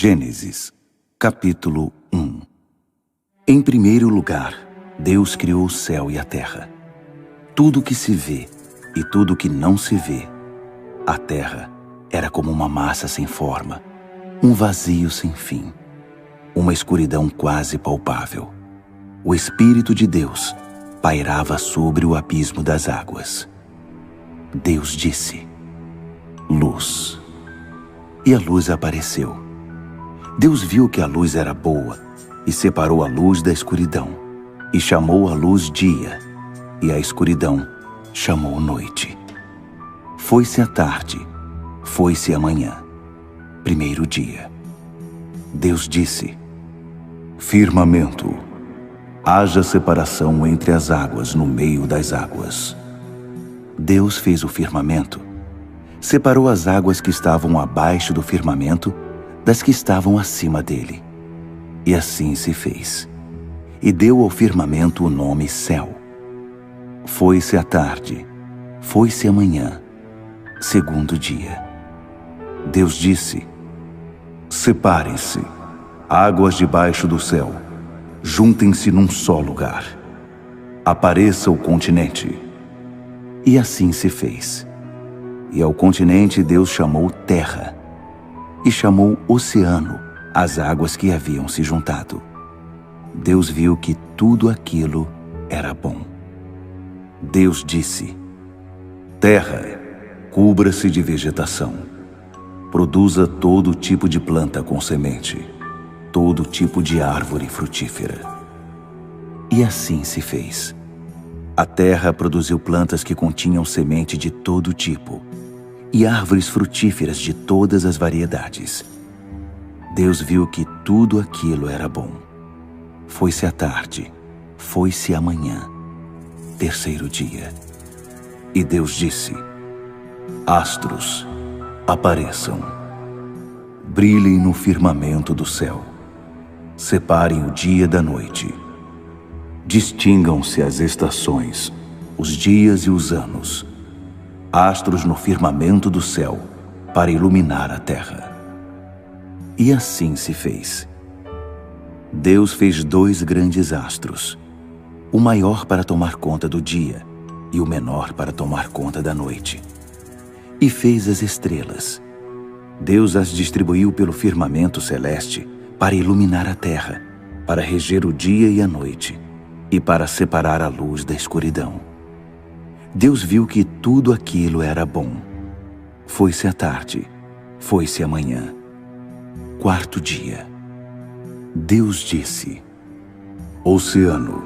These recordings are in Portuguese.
Gênesis, capítulo 1. Em primeiro lugar, Deus criou o céu e a terra. Tudo que se vê e tudo que não se vê. A terra era como uma massa sem forma, um vazio sem fim, uma escuridão quase palpável. O Espírito de Deus pairava sobre o abismo das águas. Deus disse: luz. E a luz apareceu. Deus viu que a luz era boa e separou a luz da escuridão, e chamou a luz dia, e a escuridão chamou noite. Foi-se a tarde, foi-se a manhã, primeiro dia. Deus disse: firmamento, haja separação entre as águas no meio das águas. Deus fez o firmamento, separou as águas que estavam abaixo do firmamento das que estavam acima dele. E assim se fez. E deu ao firmamento o nome céu. Foi-se a tarde, foi-se a manhã, segundo dia. Deus disse: separem-se, águas debaixo do céu, juntem-se num só lugar. Apareça o continente. E assim se fez. E ao continente Deus chamou terra, e chamou oceano as águas que haviam se juntado. Deus viu que tudo aquilo era bom. Deus disse: terra, cubra-se de vegetação, produza todo tipo de planta com semente, todo tipo de árvore frutífera. E assim se fez. A terra produziu plantas que continham semente de todo tipo, e árvores frutíferas de todas as variedades. Deus viu que tudo aquilo era bom. Foi-se a tarde, foi-se a manhã, terceiro dia. E Deus disse: astros, apareçam, brilhem no firmamento do céu, separem o dia da noite, distingam-se as estações, os dias e os anos, astros no firmamento do céu, para iluminar a terra. E assim se fez. Deus fez 2 grandes astros, o maior para tomar conta do dia e o menor para tomar conta da noite. E fez as estrelas. Deus as distribuiu pelo firmamento celeste para iluminar a terra, para reger o dia e a noite, e para separar a luz da escuridão. Deus viu que tudo aquilo era bom. Foi-se a tarde, foi-se a manhã, quarto dia. Deus disse: oceano,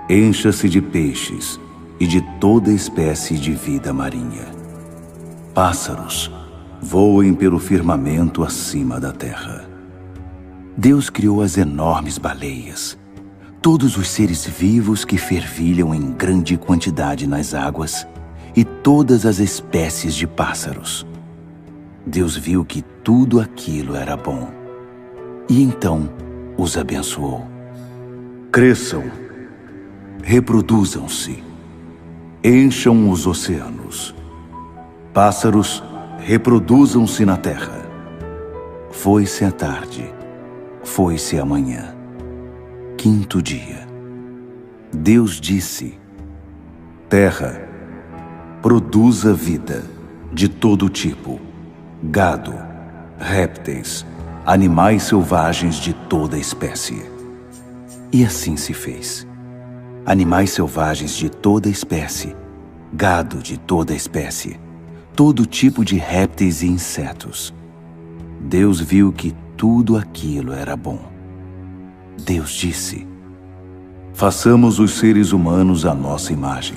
encha-se de peixes e de toda espécie de vida marinha. Pássaros, voem pelo firmamento acima da terra. Deus criou as enormes baleias, todos os seres vivos que fervilham em grande quantidade nas águas, e todas as espécies de pássaros. Deus viu que tudo aquilo era bom, e então os abençoou. Cresçam, reproduzam-se, encham os oceanos. Pássaros, reproduzam-se na terra. Foi-se a tarde, foi-se a manhã, quinto dia. Deus disse: terra, produza vida de todo tipo, gado, répteis, animais selvagens de toda espécie. E assim se fez. Animais selvagens de toda espécie, gado de toda espécie, todo tipo de répteis e insetos. Deus viu que tudo aquilo era bom. Deus disse: façamos os seres humanos à nossa imagem,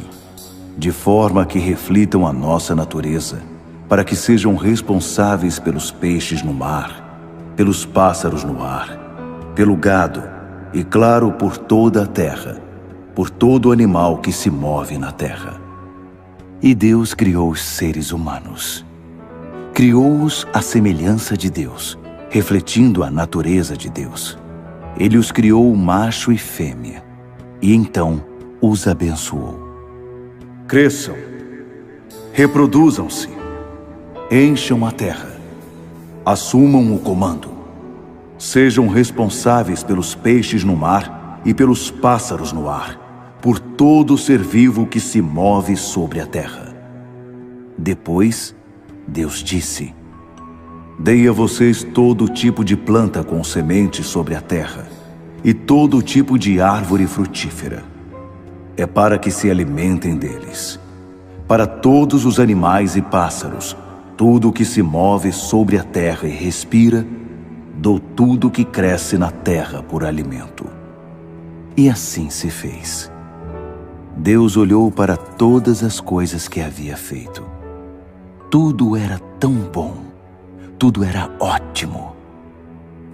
de forma que reflitam a nossa natureza, para que sejam responsáveis pelos peixes no mar, pelos pássaros no ar, pelo gado e, claro, por toda a terra, por todo animal que se move na terra. E Deus criou os seres humanos. Criou-os à semelhança de Deus, refletindo a natureza de Deus. Ele os criou macho e fêmea, e então os abençoou. Cresçam, reproduzam-se, encham a terra, assumam o comando, Sejam responsáveis pelos peixes no mar e pelos pássaros no ar, por todo ser vivo que se move sobre a terra. Depois, Deus disse: Dei a vocês todo tipo de planta com sementes sobre a terra, e todo tipo de árvore frutífera. É para que se alimentem deles. Para todos os animais e pássaros, tudo que se move sobre a terra e respira, dou tudo que cresce na terra por alimento. E assim se fez. Deus olhou para todas as coisas que havia feito. Tudo era tão bom, tudo era ótimo.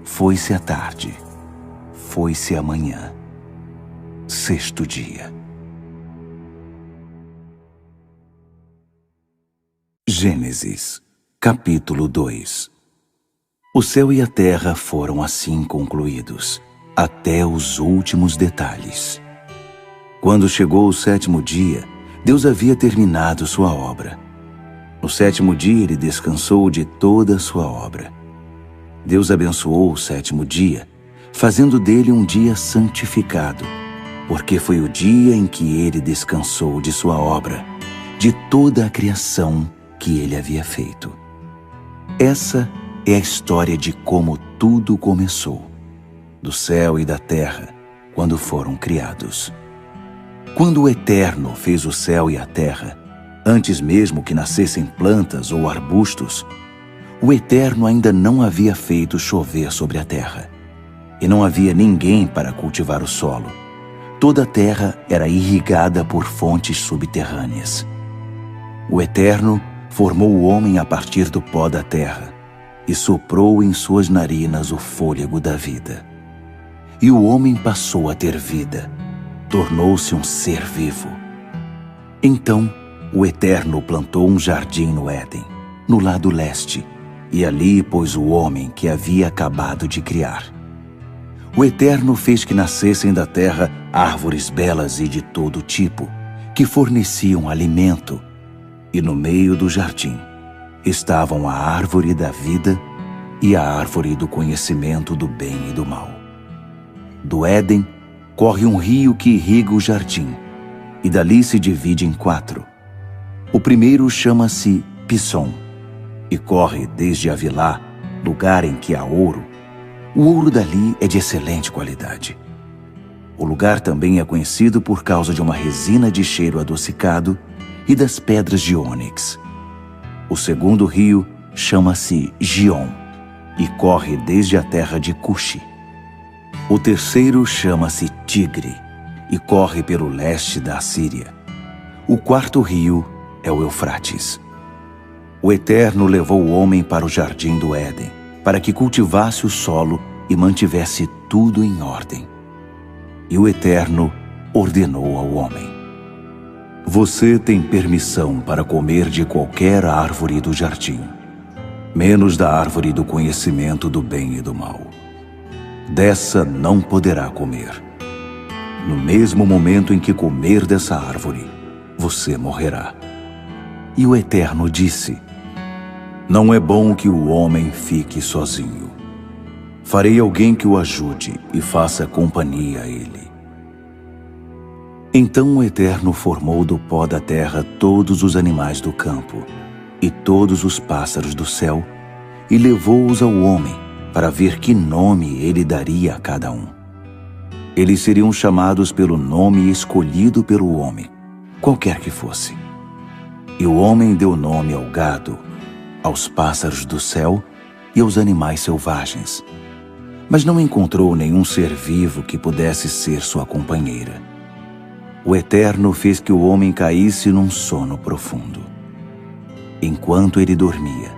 Foi-se a tarde, foi-se a manhã. Sexto dia. Gênesis, capítulo 2. O céu e a terra foram assim concluídos, até os últimos detalhes. Quando chegou o sétimo dia, Deus havia terminado sua obra. No sétimo dia ele descansou de toda a sua obra. Deus abençoou o sétimo dia, fazendo dele um dia santificado, porque foi o dia em que ele descansou de sua obra, de toda a criação que ele havia feito. Essa é a história de como tudo começou, do céu e da terra, quando foram criados. Quando o Eterno fez o céu e a terra, antes mesmo que nascessem plantas ou arbustos, o Eterno ainda não havia feito chover sobre a terra, e não havia ninguém para cultivar o solo. Toda a terra era irrigada por fontes subterrâneas. O Eterno formou o homem a partir do pó da terra, e soprou em suas narinas o fôlego da vida. E o homem passou a ter vida, tornou-se um ser vivo. Então, o Eterno plantou um jardim no Éden, no lado leste, e ali pôs o homem que havia acabado de criar. O Eterno fez que nascessem da terra árvores belas e de todo tipo, que forneciam alimento, e no meio do jardim estavam a árvore da vida e a árvore do conhecimento do bem e do mal. Do Éden corre um rio que irriga o jardim, e dali se divide em 4. O primeiro chama-se Pissom, e corre desde Avilá, lugar em que há ouro. O ouro dali é de excelente qualidade. O lugar também é conhecido por causa de uma resina de cheiro adocicado e das pedras de ônix. O segundo rio chama-se Gion e corre desde a terra de Cuxi. O terceiro chama-se Tigre e corre pelo leste da Assíria. O quarto rio é o Eufrates. O Eterno levou o homem para o jardim do Éden, para que cultivasse o solo e mantivesse tudo em ordem. E o Eterno ordenou ao homem: Você tem permissão para comer de qualquer árvore do jardim, menos da árvore do conhecimento do bem e do mal. Dessa não poderá comer. No mesmo momento em que comer dessa árvore, você morrerá. E o Eterno disse: Não é bom que o homem fique sozinho. Farei alguém que o ajude e faça companhia a ele. Então o Eterno formou do pó da terra todos os animais do campo e todos os pássaros do céu e levou-os ao homem para ver que nome ele daria a cada um. Eles seriam chamados pelo nome escolhido pelo homem, qualquer que fosse. E o homem deu nome ao gado, aos pássaros do céu e aos animais selvagens. Mas não encontrou nenhum ser vivo que pudesse ser sua companheira. O Eterno fez que o homem caísse num sono profundo. Enquanto ele dormia,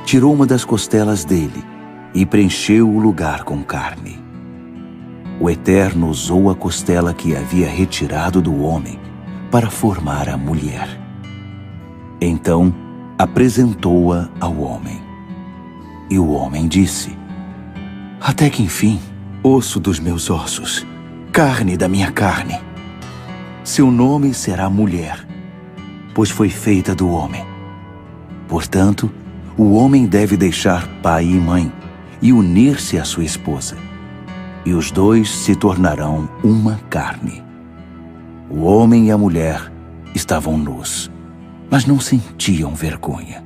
tirou uma das costelas dele e preencheu o lugar com carne. O Eterno usou a costela que havia retirado do homem para formar a mulher. Então, apresentou-a ao homem. E o homem disse: Até que enfim, osso dos meus ossos, carne da minha carne. Seu nome será mulher, pois foi feita do homem. Portanto, o homem deve deixar pai e mãe e unir-se à sua esposa, e os dois se tornarão uma carne. O homem e a mulher estavam nus, mas não sentiam vergonha.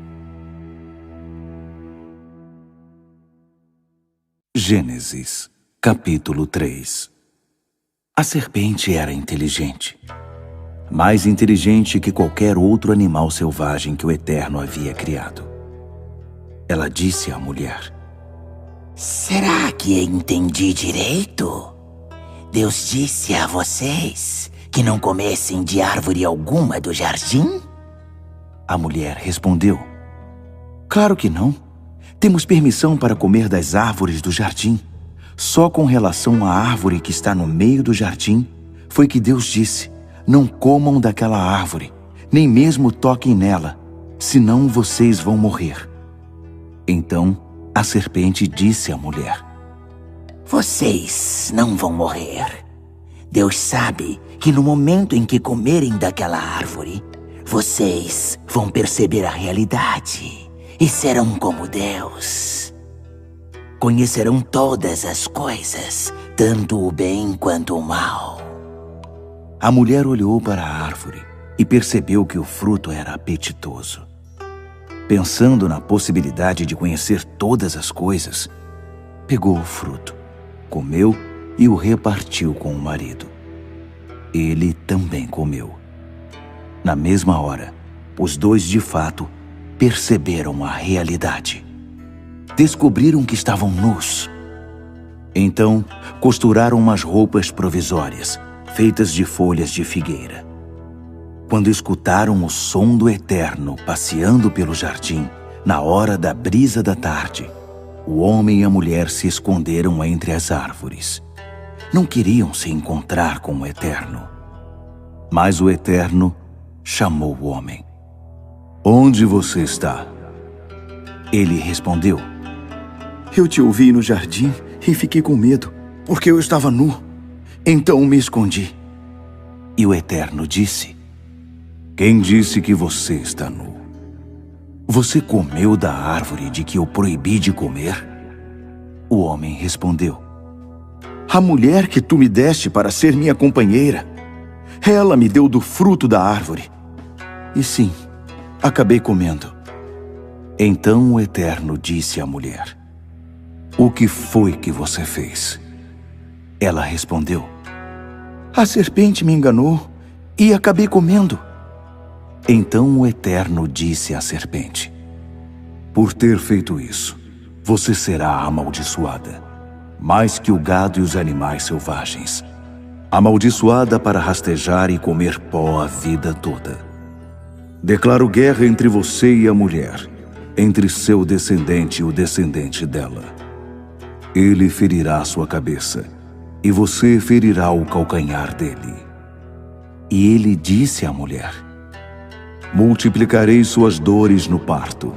Gênesis, capítulo 3. A serpente era inteligente, mais inteligente que qualquer outro animal selvagem que o Eterno havia criado. Ela disse à mulher: Será que entendi direito? Deus disse a vocês que não comessem de árvore alguma do jardim? A mulher respondeu: Claro que não. Temos permissão para comer das árvores do jardim. Só com relação à árvore que está no meio do jardim, foi que Deus disse: Não comam daquela árvore, nem mesmo toquem nela, senão vocês vão morrer. Então a serpente disse à mulher: Vocês não vão morrer. Deus sabe que no momento em que comerem daquela árvore, vocês vão perceber a realidade e serão como Deus. Conhecerão todas as coisas, tanto o bem quanto o mal. A mulher olhou para a árvore e percebeu que o fruto era apetitoso. Pensando na possibilidade de conhecer todas as coisas, pegou o fruto, comeu e o repartiu com o marido. Ele também comeu. Na mesma hora, os dois de fato perceberam a realidade. Descobriram que estavam nus. Então, costuraram umas roupas provisórias, feitas de folhas de figueira. Quando escutaram o som do Eterno passeando pelo jardim, na hora da brisa da tarde, o homem e a mulher se esconderam entre as árvores. Não queriam se encontrar com o Eterno. Mas o Eterno chamou o homem. Onde você está? Ele respondeu: Eu te ouvi no jardim e fiquei com medo, porque eu estava nu. Então me escondi. E o Eterno disse: Quem disse que você está nu? Você comeu da árvore de que eu proibi de comer? O homem respondeu: A mulher que tu me deste para ser minha companheira, ela me deu do fruto da árvore. E sim, acabei comendo. Então o Eterno disse à mulher: O que foi que você fez? Ela respondeu: A serpente me enganou e acabei comendo. Então o Eterno disse à serpente: Por ter feito isso, você será amaldiçoada, mais que o gado e os animais selvagens, amaldiçoada para rastejar e comer pó a vida toda. Declaro guerra entre você e a mulher, entre seu descendente e o descendente dela. Ele ferirá sua cabeça, e você ferirá o calcanhar dele. E ele disse à mulher: Multiplicarei suas dores no parto.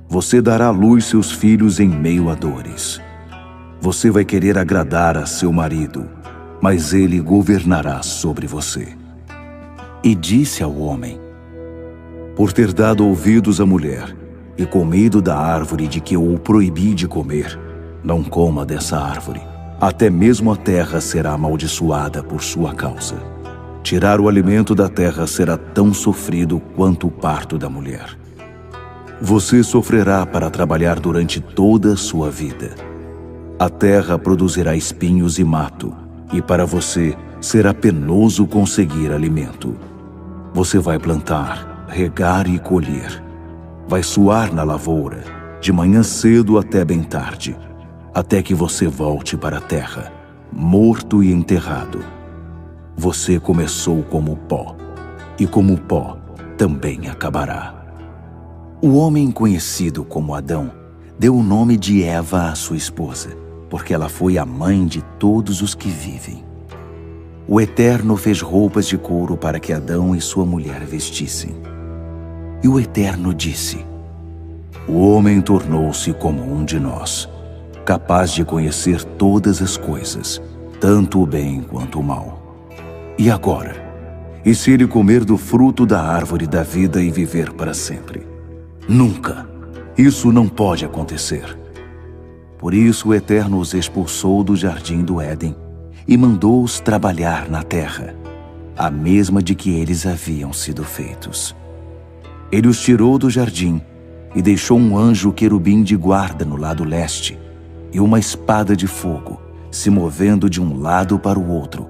Você dará à luz seus filhos em meio a dores. Você vai querer agradar a seu marido, mas ele governará sobre você. E disse ao homem: Por ter dado ouvidos à mulher e comido da árvore de que eu o proibi de comer, não coma dessa árvore. Até mesmo a terra será amaldiçoada por sua causa. Tirar o alimento da terra será tão sofrido quanto o parto da mulher. Você sofrerá para trabalhar durante toda a sua vida. A terra produzirá espinhos e mato, e para você será penoso conseguir alimento. Você vai plantar, regar e colher. Vai suar na lavoura, de manhã cedo até bem tarde, até que você volte para a terra, morto e enterrado. Você começou como pó, e como pó também acabará. O homem conhecido como Adão deu o nome de Eva à sua esposa, porque ela foi a mãe de todos os que vivem. O Eterno fez roupas de couro para que Adão e sua mulher vestissem. E o Eterno disse: O homem tornou-se como um de nós, capaz de conhecer todas as coisas, tanto o bem quanto o mal. E agora, e se ele comer do fruto da árvore da vida e viver para sempre? Nunca! Isso não pode acontecer. Por isso o Eterno os expulsou do jardim do Éden e mandou-os trabalhar na terra, a mesma de que eles haviam sido feitos. Ele os tirou do jardim e deixou um anjo querubim de guarda no lado leste e uma espada de fogo se movendo de um lado para o outro,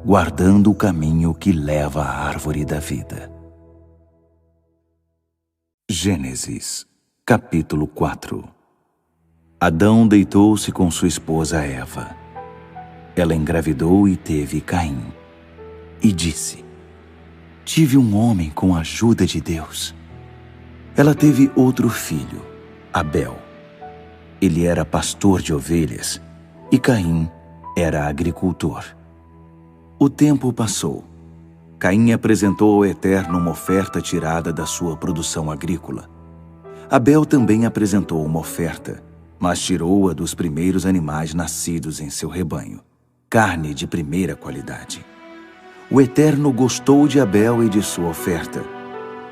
guardando o caminho que leva à árvore da vida. Gênesis, capítulo 4. Adão deitou-se com sua esposa Eva. Ela engravidou e teve Caim. E disse: tive um homem com a ajuda de Deus. Ela teve outro filho, Abel. Ele era pastor de ovelhas e Caim era agricultor. O tempo passou. Caim apresentou ao Eterno uma oferta tirada da sua produção agrícola. Abel também apresentou uma oferta, mas tirou-a dos primeiros animais nascidos em seu rebanho, carne de primeira qualidade. O Eterno gostou de Abel e de sua oferta,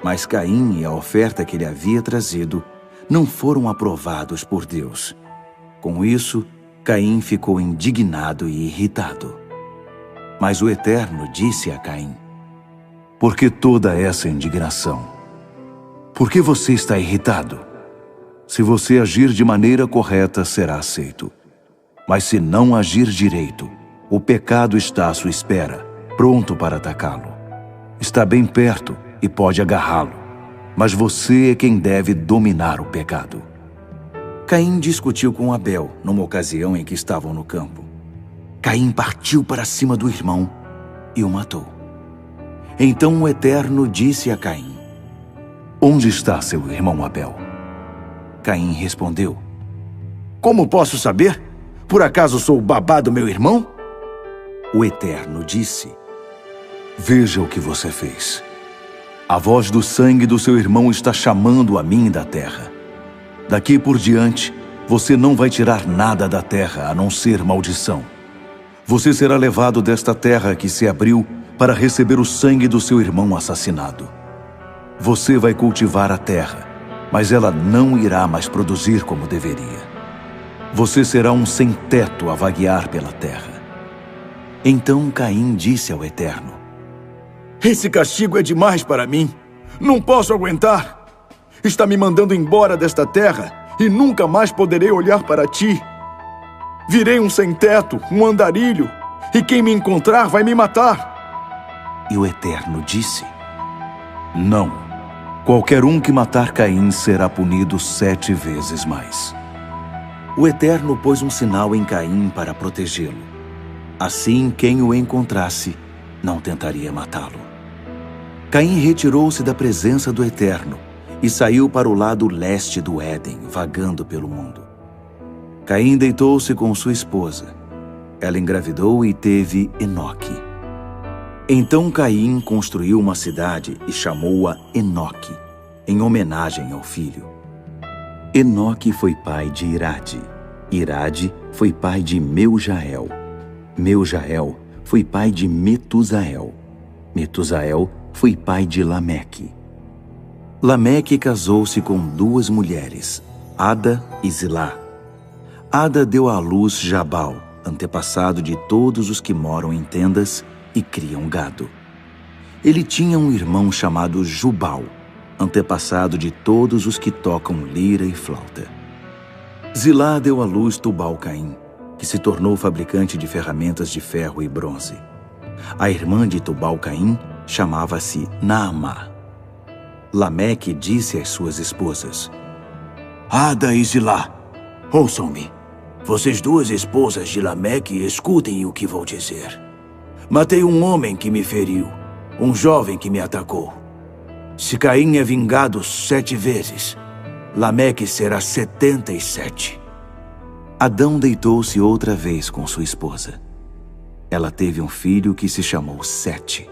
mas Caim e a oferta que ele havia trazido não foram aprovados por Deus. Com isso, Caim ficou indignado e irritado. Mas o Eterno disse a Caim: por que toda essa indignação? Por que você está irritado? Se você agir de maneira correta, será aceito. Mas se não agir direito, o pecado está à sua espera, pronto para atacá-lo. Está bem perto e pode agarrá-lo, mas você é quem deve dominar o pecado. Caim discutiu com Abel numa ocasião em que estavam no campo. Caim partiu para cima do irmão e o matou. Então o Eterno disse a Caim: onde está seu irmão Abel? Caim respondeu: como posso saber? Por acaso sou o babá do meu irmão? O Eterno disse: veja o que você fez. A voz do sangue do seu irmão está chamando a mim da terra. Daqui por diante, você não vai tirar nada da terra a não ser maldição. Você será levado desta terra que se abriu para receber o sangue do seu irmão assassinado. Você vai cultivar a terra, mas ela não irá mais produzir como deveria. Você será um sem-teto a vaguear pela terra. Então Caim disse ao Eterno: esse castigo é demais para mim. Não posso aguentar. Está me mandando embora desta terra e nunca mais poderei olhar para ti. Virei um sem-teto, um andarilho, e quem me encontrar vai me matar. E o Eterno disse: não. Qualquer um que matar Caim será punido 7 vezes mais. O Eterno pôs um sinal em Caim para protegê-lo. Assim, quem o encontrasse não tentaria matá-lo. Caim retirou-se da presença do Eterno e saiu para o lado leste do Éden, vagando pelo mundo. Caim deitou-se com sua esposa. Ela engravidou e teve Enoque. Então Caim construiu uma cidade e chamou-a Enoque, em homenagem ao filho. Enoque foi pai de Irade. Irade foi pai de Meujael. Meujael foi pai de Metusael. Metusael foi pai de Lameque. Lameque casou-se com 2 mulheres, Ada e Zilá. Ada deu à luz Jabal, antepassado de todos os que moram em tendas e criam gado. Ele tinha um irmão chamado Jubal, antepassado de todos os que tocam lira e flauta. Zilá deu à luz Tubal-Caim, que se tornou fabricante de ferramentas de ferro e bronze. A irmã de Tubal-Caim chamava-se Naamá. Lameque disse às suas esposas: Ada e Zilá, ouçam-me. Vocês 2 esposas de Lameque, escutem o que vou dizer. Matei um homem que me feriu, um jovem que me atacou. Se Caim é vingado 7 vezes, Lameque será 77. Adão deitou-se outra vez com sua esposa. Ela teve um filho que se chamou Sete.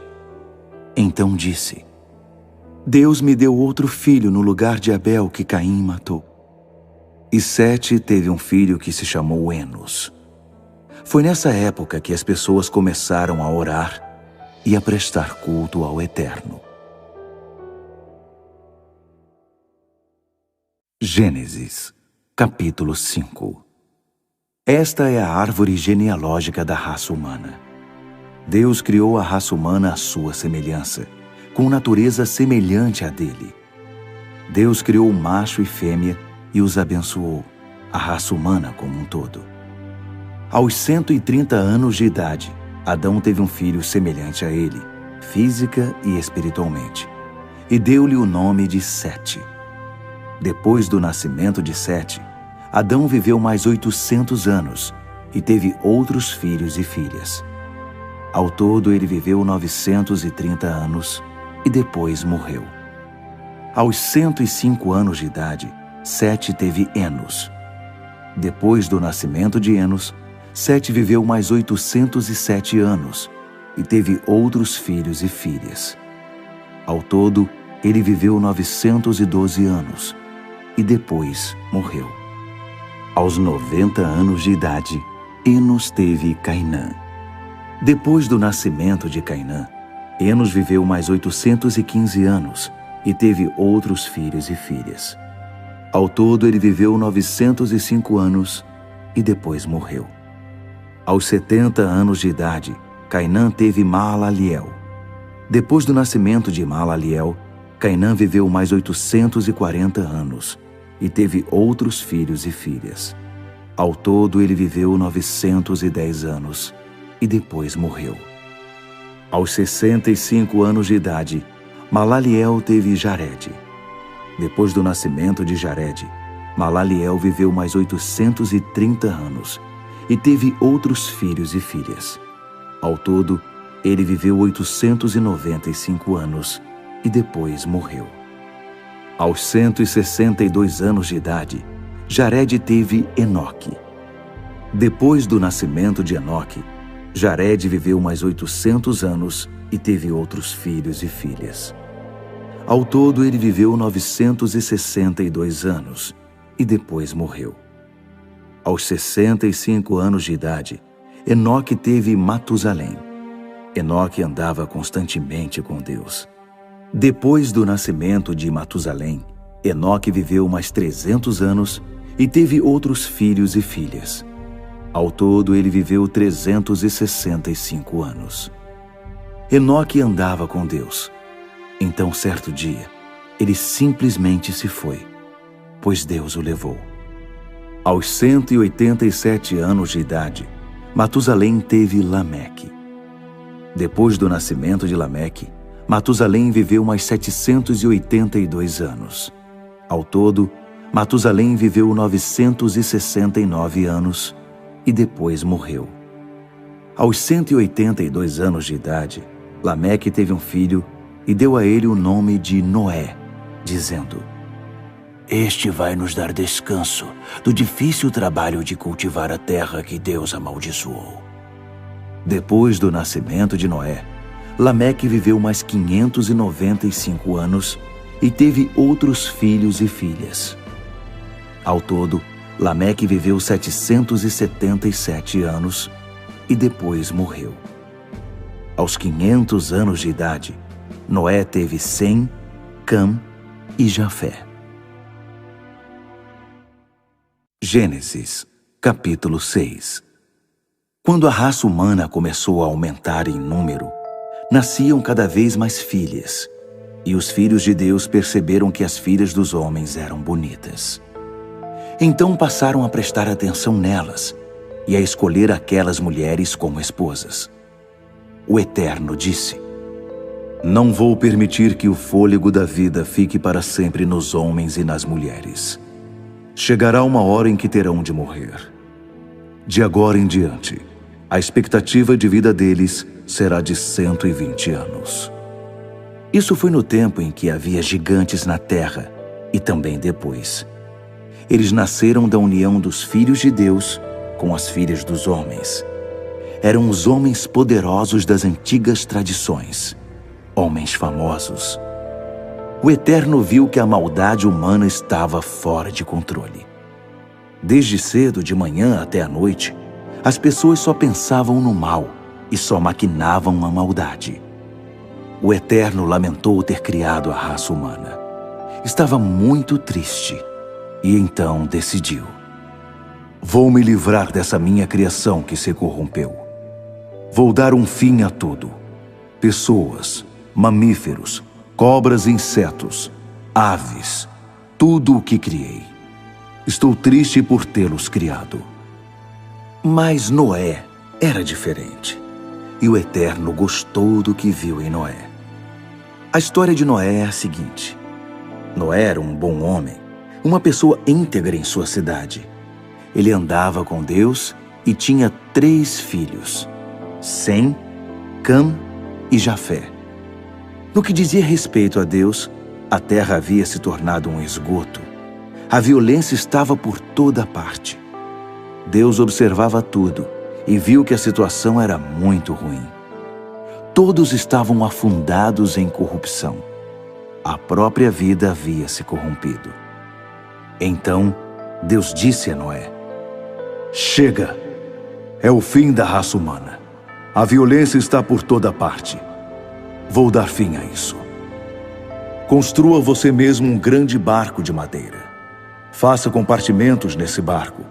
Então disse: Deus me deu outro filho no lugar de Abel que Caim matou. E Sete teve um filho que se chamou Enos. Foi nessa época que as pessoas começaram a orar e a prestar culto ao Eterno. Gênesis, capítulo 5. Esta é a árvore genealógica da raça humana. Deus criou a raça humana à sua semelhança, com natureza semelhante à dele. Deus criou macho e fêmea e os abençoou, a raça humana como um todo. Aos 130 anos de idade, Adão teve um filho semelhante a ele, física e espiritualmente, e deu-lhe o nome de Sete. Depois do nascimento de Sete, Adão viveu mais 800 anos e teve outros filhos e filhas. Ao todo, ele viveu 930 anos e depois morreu. Aos 105 anos de idade, Sete teve Enos. Depois do nascimento de Enos, Sete viveu mais 807 anos e teve outros filhos e filhas. Ao todo, ele viveu 912 anos e depois morreu. Aos 90 anos de idade, Enos teve Cainã. Depois do nascimento de Cainã, Enos viveu mais 815 anos e teve outros filhos e filhas. Ao todo, ele viveu 905 anos e depois morreu. Aos 70 anos de idade, Cainã teve Malaliel. Depois do nascimento de Malaliel, Cainã viveu mais 840 anos e teve outros filhos e filhas. Ao todo, ele viveu 910 anos e depois morreu. Aos 65 anos de idade, Malaliel teve Jared. Depois do nascimento de Jared, Malaliel viveu mais 830 anos e teve outros filhos e filhas. Ao todo, ele viveu 895 anos e depois morreu. Aos 162 anos de idade, Jared teve Enoque. Depois do nascimento de Enoque, Jared viveu mais 800 anos e teve outros filhos e filhas. Ao todo, ele viveu 962 anos e depois morreu. Aos 65 anos de idade, Enoque teve Matusalém. Enoque andava constantemente com Deus. Depois do nascimento de Matusalém, Enoque viveu mais 300 anos e teve outros filhos e filhas. Ao todo, ele viveu 365 anos. Enoque andava com Deus. Então, certo dia, ele simplesmente se foi, pois Deus o levou. Aos 187 anos de idade, Matusalém teve Lameque. Depois do nascimento de Lameque, Matusalém viveu mais 782 anos. Ao todo, Matusalém viveu 969 anos e depois morreu. Aos 182 anos de idade, Lameque teve um filho e deu a ele o nome de Noé, dizendo: "Este vai nos dar descanso do difícil trabalho de cultivar a terra que Deus amaldiçoou." Depois do nascimento de Noé, Lameque viveu mais 595 anos e teve outros filhos e filhas. Ao todo, Lameque viveu 777 anos e depois morreu. Aos 500 anos de idade, Noé teve Sem, Cam e Jafé. Gênesis, capítulo 6. Quando a raça humana começou a aumentar em número, nasciam cada vez mais filhas, e os filhos de Deus perceberam que as filhas dos homens eram bonitas. Então passaram a prestar atenção nelas e a escolher aquelas mulheres como esposas. O Eterno disse: "Não vou permitir que o fôlego da vida fique para sempre nos homens e nas mulheres. Chegará uma hora em que terão de morrer. De agora em diante, a expectativa de vida deles será de 120 anos. Isso foi no tempo em que havia gigantes na terra e também depois. Eles nasceram da união dos filhos de Deus com as filhas dos homens. Eram os homens poderosos das antigas tradições, homens famosos. O Eterno viu que a maldade humana estava fora de controle. Desde cedo, de manhã até a noite, as pessoas só pensavam no mal e só maquinavam a maldade. O Eterno lamentou ter criado a raça humana. Estava muito triste e então decidiu: Vou me livrar dessa minha criação que se corrompeu. Vou dar um fim a tudo. Pessoas, mamíferos, cobras e insetos, aves, tudo o que criei. Estou triste por tê-los criado. Mas Noé era diferente, e o Eterno gostou do que viu em Noé. A história de Noé é a seguinte: Noé era um bom homem, uma pessoa íntegra em sua cidade. Ele andava com Deus e tinha 3 filhos, Sem, Cam e Jafé. No que dizia respeito a Deus, a terra havia se tornado um esgoto. A violência estava por toda parte. Deus observava tudo e viu que a situação era muito ruim. Todos estavam afundados em corrupção. A própria vida havia se corrompido. Então, Deus disse a Noé: Chega! É o fim da raça humana. A violência está por toda parte. Vou dar fim a isso. Construa você mesmo um grande barco de madeira. Faça compartimentos nesse barco.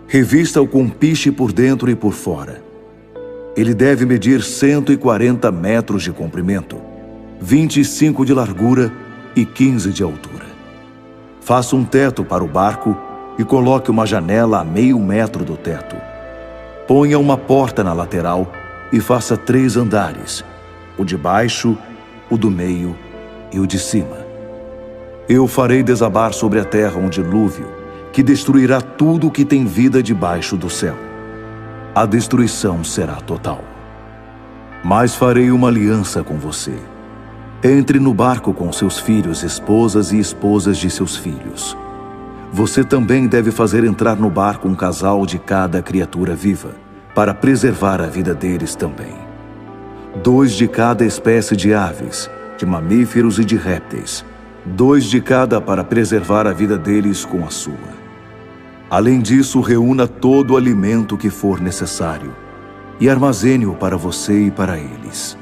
Revista-o com piche por dentro e por fora. Ele deve medir 140 metros de comprimento, 25 de largura e 15 de altura. Faça um teto para o barco e coloque uma janela a meio metro do teto. Ponha uma porta na lateral e faça 3 andares, o de baixo, o do meio e o de cima. Eu farei desabar sobre a terra um dilúvio que destruirá tudo o que tem vida debaixo do céu. A destruição será total. Mas farei uma aliança com você. Entre no barco com seus filhos, esposas e esposas de seus filhos. Você também deve fazer entrar no barco um casal de cada criatura viva, para preservar a vida deles também. 2 de cada espécie de aves, de mamíferos e de répteis. 2 de cada para preservar a vida deles com a sua. Além disso, reúna todo o alimento que for necessário e armazene-o para você e para eles.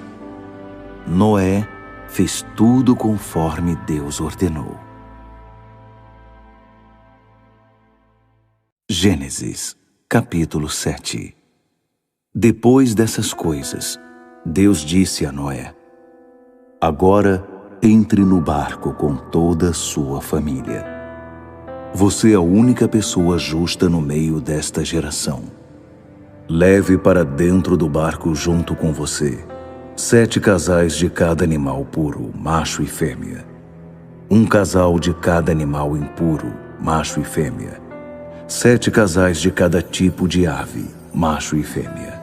Noé fez tudo conforme Deus ordenou. Gênesis, capítulo 7. Depois dessas coisas, Deus disse a Noé: Agora entre no barco com toda a sua família. Você é a única pessoa justa no meio desta geração. Leve para dentro do barco junto com você 7 casais de cada animal puro, macho e fêmea. 1 casal de cada animal impuro, macho e fêmea. 7 casais de cada tipo de ave, macho e fêmea,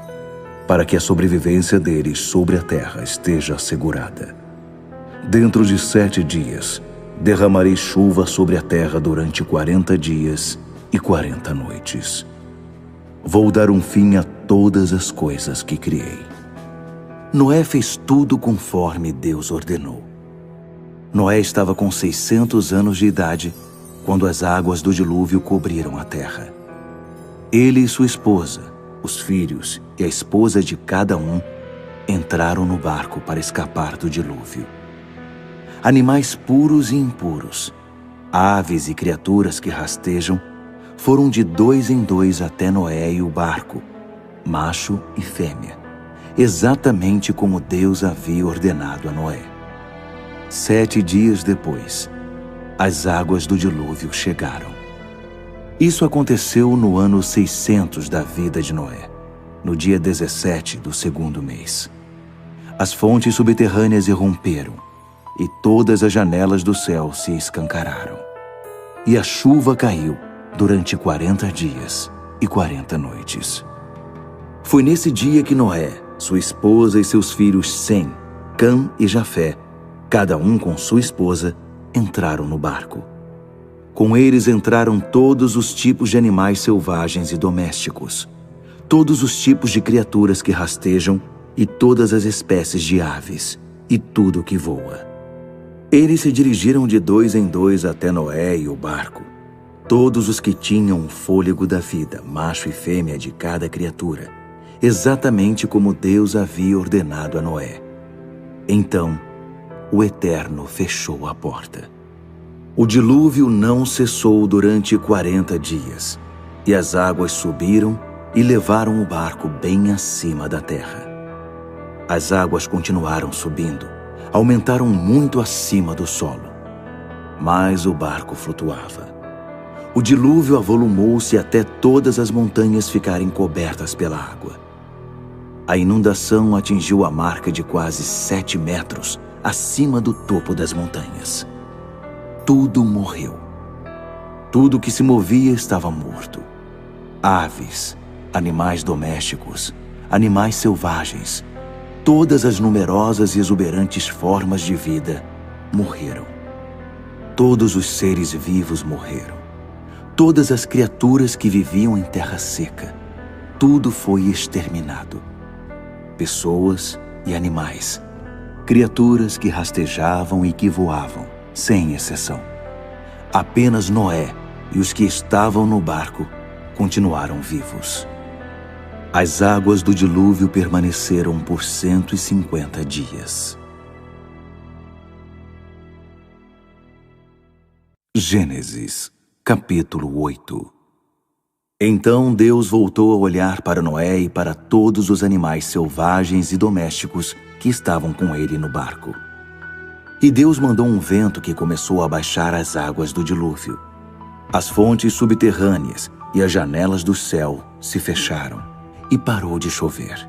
para que a sobrevivência deles sobre a terra esteja assegurada. Dentro de 7 dias, derramarei chuva sobre a terra durante 40 dias e 40 noites. Vou dar um fim a todas as coisas que criei. Noé fez tudo conforme Deus ordenou. Noé estava com 600 anos de idade quando as águas do dilúvio cobriram a terra. Ele e sua esposa, os filhos e a esposa de cada um entraram no barco para escapar do dilúvio. Animais puros e impuros, aves e criaturas que rastejam, foram de 2 em 2 até Noé e o barco, macho e fêmea, exatamente como Deus havia ordenado a Noé. 7 dias depois, as águas do dilúvio chegaram. Isso aconteceu no ano 600 da vida de Noé, no dia 17 do 2º mês. As fontes subterrâneas irromperam, e todas as janelas do céu se escancararam. E a chuva caiu durante 40 dias e 40 noites. Foi nesse dia que Noé, sua esposa e seus filhos Sem, Cam e Jafé, cada um com sua esposa, entraram no barco. Com eles entraram todos os tipos de animais selvagens e domésticos, todos os tipos de criaturas que rastejam e todas as espécies de aves e tudo que voa. Eles se dirigiram de 2 em 2 até Noé e o barco, todos os que tinham o fôlego da vida, macho e fêmea de cada criatura, exatamente como Deus havia ordenado a Noé. Então, o Eterno fechou a porta. O dilúvio não cessou durante 40 dias, e as águas subiram e levaram o barco bem acima da terra. As águas continuaram subindo, aumentaram muito acima do solo. Mas o barco flutuava. O dilúvio avolumou-se até todas as montanhas ficarem cobertas pela água. A inundação atingiu a marca de quase 7 metros acima do topo das montanhas. Tudo morreu. Tudo que se movia estava morto. Aves, animais domésticos, animais selvagens, todas as numerosas e exuberantes formas de vida morreram. Todos os seres vivos morreram. Todas as criaturas que viviam em terra seca. Tudo foi exterminado. Pessoas e animais. Criaturas que rastejavam e que voavam, sem exceção. Apenas Noé e os que estavam no barco continuaram vivos. As águas do dilúvio permaneceram por 150 dias. Gênesis, capítulo 8. Então Deus voltou a olhar para Noé e para todos os animais selvagens e domésticos que estavam com ele no barco. E Deus mandou um vento que começou a baixar as águas do dilúvio. As fontes subterrâneas e as janelas do céu se fecharam e parou de chover.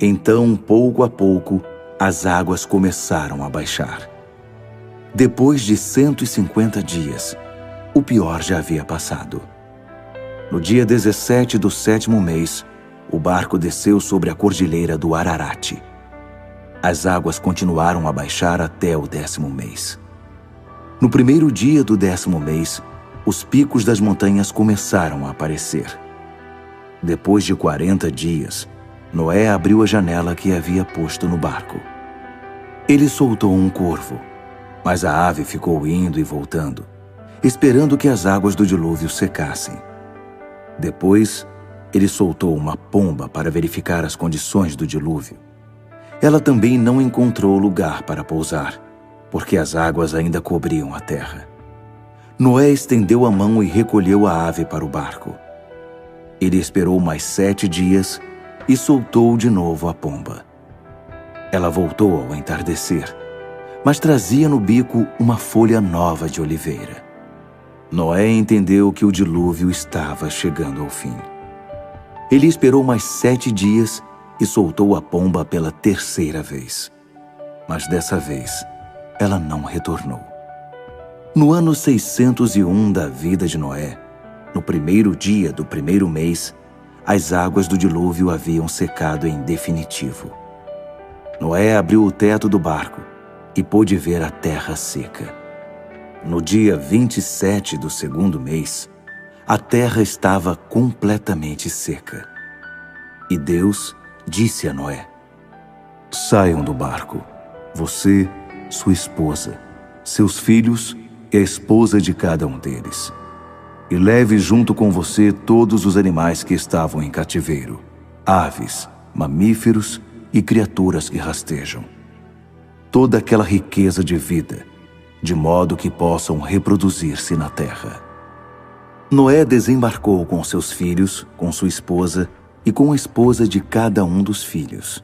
Então, pouco a pouco, as águas começaram a baixar. Depois de 150 dias, o pior já havia passado. No dia 17 do 7º mês, o barco desceu sobre a cordilheira do Ararate. As águas continuaram a baixar até o 10º mês. No primeiro dia do 10º mês, os picos das montanhas começaram a aparecer. Depois de 40 dias, Noé abriu a janela que havia posto no barco. Ele soltou um corvo, mas a ave ficou indo e voltando, esperando que as águas do dilúvio secassem. Depois, ele soltou uma pomba para verificar as condições do dilúvio. Ela também não encontrou lugar para pousar, porque as águas ainda cobriam a terra. Noé estendeu a mão e recolheu a ave para o barco. Ele esperou mais 7 dias e soltou de novo a pomba. Ela voltou ao entardecer, mas trazia no bico uma folha nova de oliveira. Noé entendeu que o dilúvio estava chegando ao fim. Ele esperou mais 7 dias e soltou a pomba pela 3ª vez. Mas dessa vez, ela não retornou. No ano 601 da vida de Noé, no primeiro dia do 1º mês, as águas do dilúvio haviam secado em definitivo. Noé abriu o teto do barco e pôde ver a terra seca. No dia 27 do 2º mês, a terra estava completamente seca. E Deus disse a Noé: "Saiam do barco, você, sua esposa, seus filhos e a esposa de cada um deles. E leve junto com você todos os animais que estavam em cativeiro, aves, mamíferos e criaturas que rastejam. Toda aquela riqueza de vida, de modo que possam reproduzir-se na terra." Noé desembarcou com seus filhos, com sua esposa e com a esposa de cada um dos filhos.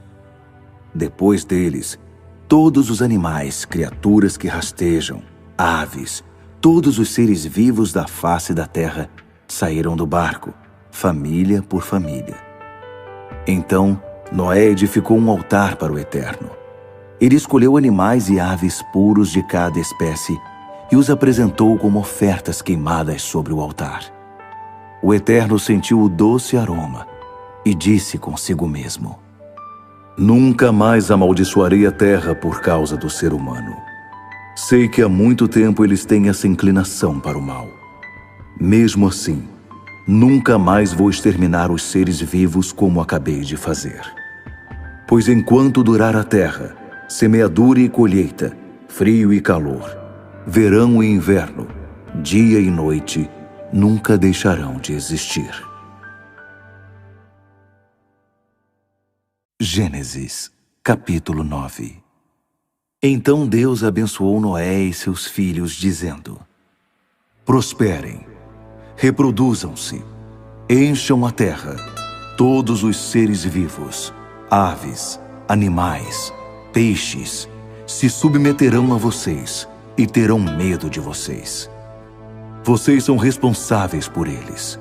Depois deles, todos os animais, criaturas que rastejam, aves, todos os seres vivos da face da terra saíram do barco, família por família. Então, Noé edificou um altar para o Eterno. Ele escolheu animais e aves puros de cada espécie e os apresentou como ofertas queimadas sobre o altar. O Eterno sentiu o doce aroma e disse consigo mesmo: "Nunca mais amaldiçoarei a terra por causa do ser humano. Sei que há muito tempo eles têm essa inclinação para o mal. Mesmo assim, nunca mais vou exterminar os seres vivos como acabei de fazer. Pois enquanto durar a terra, semeadura e colheita, frio e calor, verão e inverno, dia e noite, nunca deixarão de existir." Gênesis, capítulo 9. Então Deus abençoou Noé e seus filhos, dizendo: "Prosperem, reproduzam-se Encham a terra, todos os seres vivos, aves, animais, peixes, se submeterão a vocês e terão medo de vocês. Vocês são responsáveis por eles.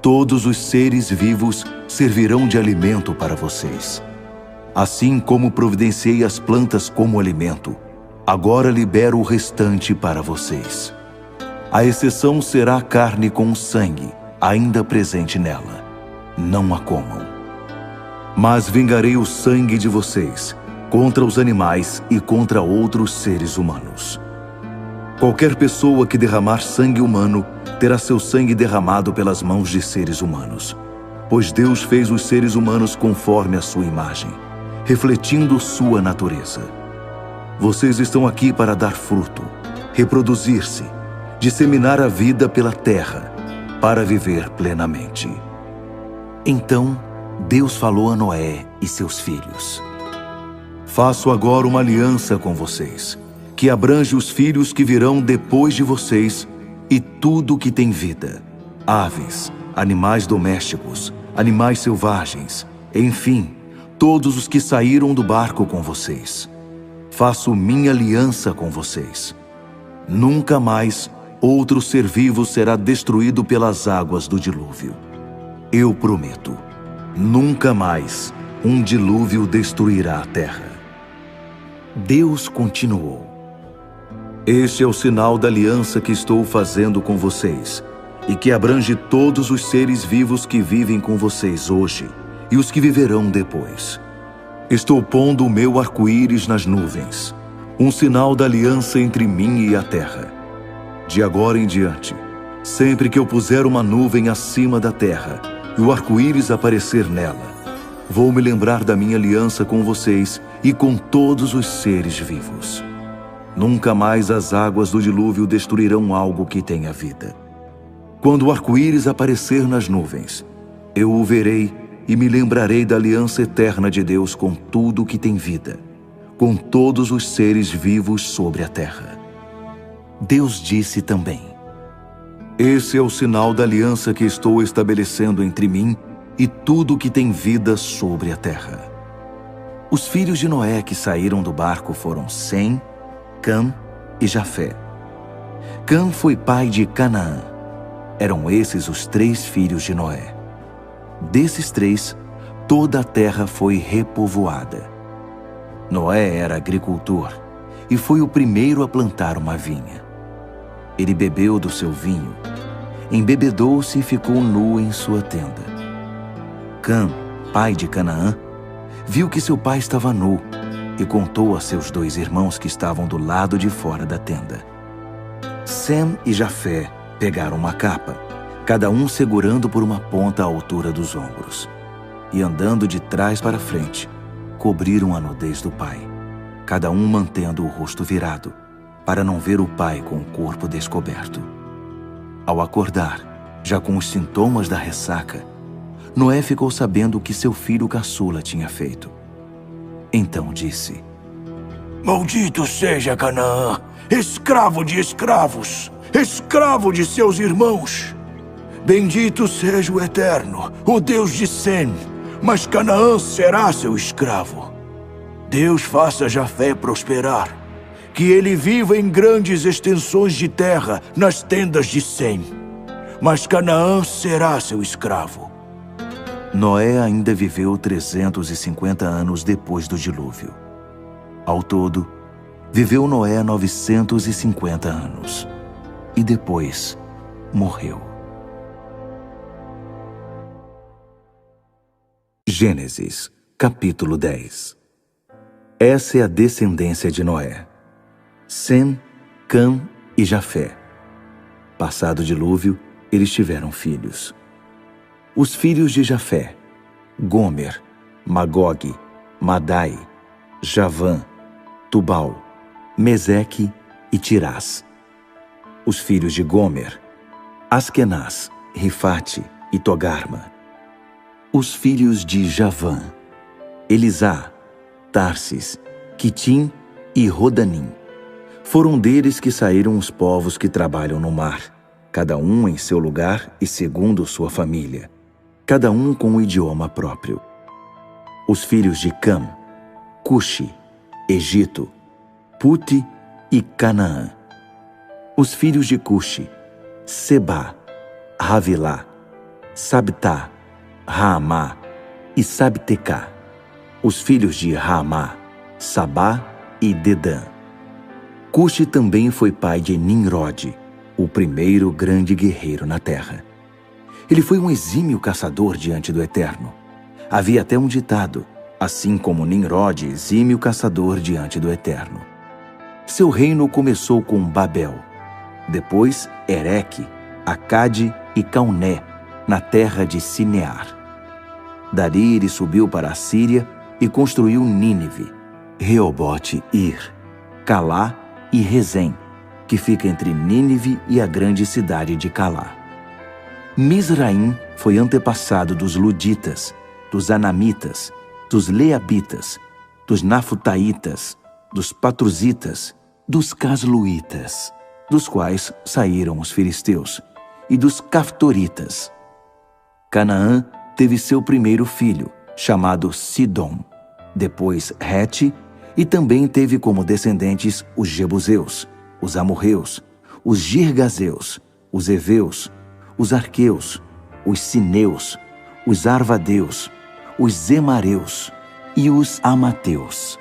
Todos os seres vivos servirão de alimento para vocês. Assim como providenciei as plantas como alimento, agora libero o restante para vocês. A exceção será a carne com sangue, ainda presente nela. Não a comam. Mas vingarei o sangue de vocês contra os animais e contra outros seres humanos. Qualquer pessoa que derramar sangue humano terá seu sangue derramado pelas mãos de seres humanos, pois Deus fez os seres humanos conforme a sua imagem, refletindo sua natureza. Vocês estão aqui para dar fruto, reproduzir-se, disseminar a vida pela terra, para viver plenamente. Então, Deus falou a Noé e seus filhos: Faço agora uma aliança com vocês, que abrange os filhos que virão depois de vocês e tudo que tem vida, aves, animais domésticos, animais selvagens, enfim, todos os que saíram do barco com vocês. Faço minha aliança com vocês. Nunca mais outro ser vivo será destruído pelas águas do dilúvio. Eu prometo, nunca mais um dilúvio destruirá a terra. Deus continuou: Este é o sinal da aliança que estou fazendo com vocês, e que abrange todos os seres vivos que vivem com vocês hoje e os que viverão depois. Estou pondo o meu arco-íris nas nuvens, um sinal da aliança entre mim e a terra. De agora em diante, sempre que eu puser uma nuvem acima da terra e o arco-íris aparecer nela, vou me lembrar da minha aliança com vocês e com todos os seres vivos. Nunca mais as águas do dilúvio destruirão algo que tenha vida. Quando o arco-íris aparecer nas nuvens, eu o verei e me lembrarei da aliança eterna de Deus com tudo que tem vida, com todos os seres vivos sobre a terra. Deus disse também: Esse é o sinal da aliança que estou estabelecendo entre mim e tudo que tem vida sobre a terra. Os filhos de Noé que saíram do barco foram Sem, Cã e Jafé. Cã foi pai de Canaã. Eram esses os 3 filhos de Noé. Desses 3, toda a terra foi repovoada. Noé era agricultor e foi o primeiro a plantar uma vinha. Ele bebeu do seu vinho, embebedou-se e ficou nu em sua tenda. Cã, pai de Canaã, viu que seu pai estava nu e contou a seus 2 irmãos que estavam do lado de fora da tenda. Sem e Jafé pegaram uma capa, cada um segurando por uma ponta à altura dos ombros, e andando de trás para frente, cobriram a nudez do pai, cada um mantendo o rosto virado, para não ver o pai com o corpo descoberto. Ao acordar, já com os sintomas da ressaca, Noé ficou sabendo o que seu filho caçula tinha feito. Então disse: Maldito seja Canaã, escravo de escravos, escravo de seus irmãos. Bendito seja o Eterno, o Deus de Sem, mas Canaã será seu escravo. Deus faça Jafé prosperar, que ele viva em grandes extensões de terra nas tendas de Sem, mas Canaã será seu escravo. Noé ainda viveu 350 anos depois do dilúvio. Ao todo, viveu Noé 950 anos, e depois morreu. Gênesis, capítulo 10. Essa é a descendência de Noé: Sem, Cã e Jafé. Passado o dilúvio, eles tiveram filhos. Os filhos de Jafé: Gomer, Magog, Madai, Javã, Tubal, Meseque e Tirás. Os filhos de Gomer: Askenaz, Rifate e Togarma. Os filhos de Javã: Elisá, Tarsis, Quitim e Rodanim. Foram deles que saíram os povos que trabalham no mar, cada um em seu lugar e segundo sua família, cada um com um idioma próprio. Os filhos de Cam: Cuxi, Egito, Puti e Canaã. Os filhos de Cuxi: Sebá, Havilá, Sabtá, Raamá e Sabtecá. Os filhos de Raamá: Sabá e Dedã. Cuxi também foi pai de Nimrode, o primeiro grande guerreiro na terra. Ele foi um exímio caçador diante do Eterno. Havia até um ditado: assim como Nimrode, exímio caçador diante do Eterno. Seu reino começou com Babel, depois Ereque, Acade e Cauné, na terra de Sinear. Dali ele subiu para a Síria e construiu Nínive, Reobote-Ir, Calá e Rezém, que fica entre Nínive e a grande cidade de Calá. Misraim foi antepassado dos Luditas, dos Anamitas, dos Leabitas, dos Nafutaitas, dos Patruzitas, dos Casluitas, dos quais saíram os filisteus, e dos Caftoritas. Canaã teve seu primeiro filho, chamado Sidom, depois Rete, e também teve como descendentes os Jebuseus, os Amorreus, os Girgazeus, os Eveus, os Arqueus, os Sineus, os Arvadeus, os Zemareus e os Amateus.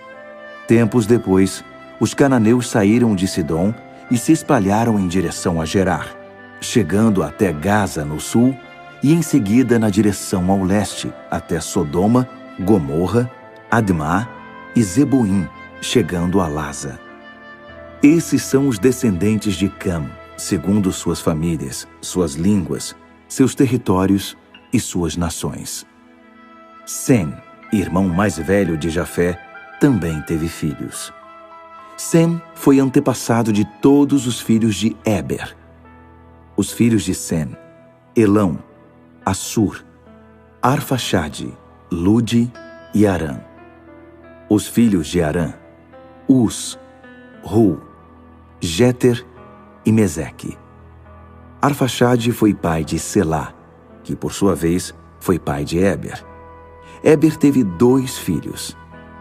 Tempos depois, os cananeus saíram de Sidom e se espalharam em direção a Gerar, chegando até Gaza no sul e em seguida na direção ao leste até Sodoma, Gomorra, Admá e Zeboim, chegando a Lasa. Esses são os descendentes de Cam, segundo suas famílias, suas línguas, seus territórios e suas nações. Sem, irmão mais velho de Jafé, também teve filhos. Sem foi antepassado de todos os filhos de Éber. Os filhos de Sem: Elão, Assur, Arfaxade, Lude e Arã. Os filhos de Arã: Uz, Ru, Jéter e Meseque. Arfaxade foi pai de Selá, que por sua vez foi pai de Éber. Éber teve 2 filhos: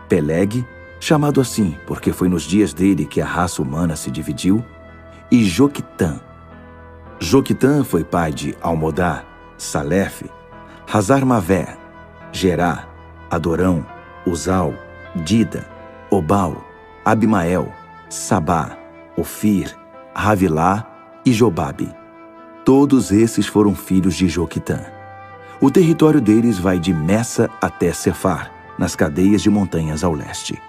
Peleg, chamado assim porque foi nos dias dele que a raça humana se dividiu, e Joquitã. Joquitã foi pai de Almodá, Salefe, Hazar-Mavé, Gerá, Adorão, Uzal, Dida, Obal, Abimael, Sabá, Ofir, Havilá e Jobabe. Todos esses foram filhos de Joquitã. O território deles vai de Messa até Cefar, nas cadeias de montanhas ao leste.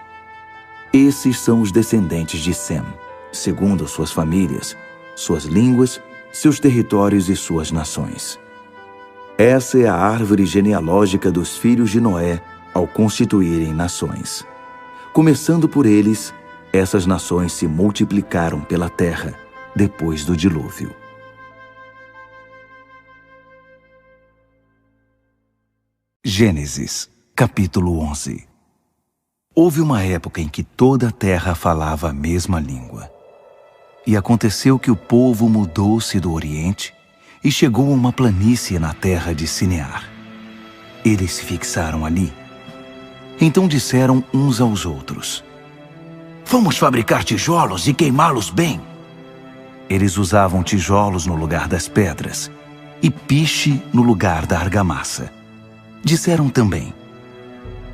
Esses são os descendentes de Sem, segundo suas famílias, suas línguas, seus territórios e suas nações. Essa é a árvore genealógica dos filhos de Noé ao constituírem nações. Começando por eles, essas nações se multiplicaram pela terra depois do dilúvio. Gênesis, capítulo 11. Houve uma época em que toda a terra falava a mesma língua. E aconteceu que o povo mudou-se do Oriente e chegou a uma planície na terra de Sinear. Eles se fixaram ali. Então disseram uns aos outros: vamos fabricar tijolos e queimá-los bem. Eles usavam tijolos no lugar das pedras e piche no lugar da argamassa. Disseram também: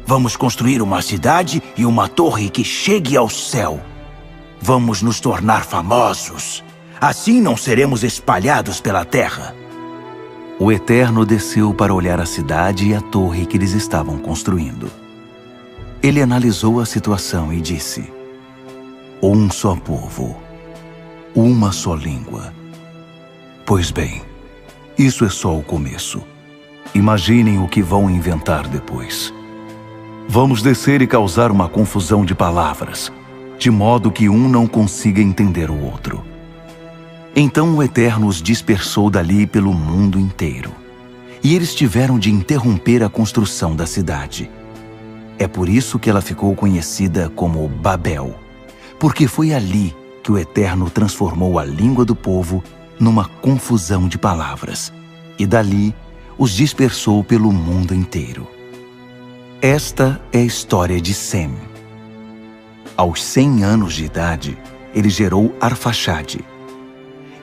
vamos construir uma cidade e uma torre que chegue ao céu. Vamos nos tornar famosos. Assim não seremos espalhados pela terra. O Eterno desceu para olhar a cidade e a torre que eles estavam construindo. Ele analisou a situação e disse: um só povo, uma só língua. Pois bem, isso é só o começo. Imaginem o que vão inventar depois. Vamos descer e causar uma confusão de palavras, de modo que um não consiga entender o outro. Então o Eterno os dispersou dali pelo mundo inteiro, e eles tiveram de interromper a construção da cidade. É por isso que ela ficou conhecida como Babel, porque foi ali que o Eterno transformou a língua do povo numa confusão de palavras, e dali os dispersou pelo mundo inteiro. Esta é a história de Sem. Aos 100 anos de idade, ele gerou Arfaxade.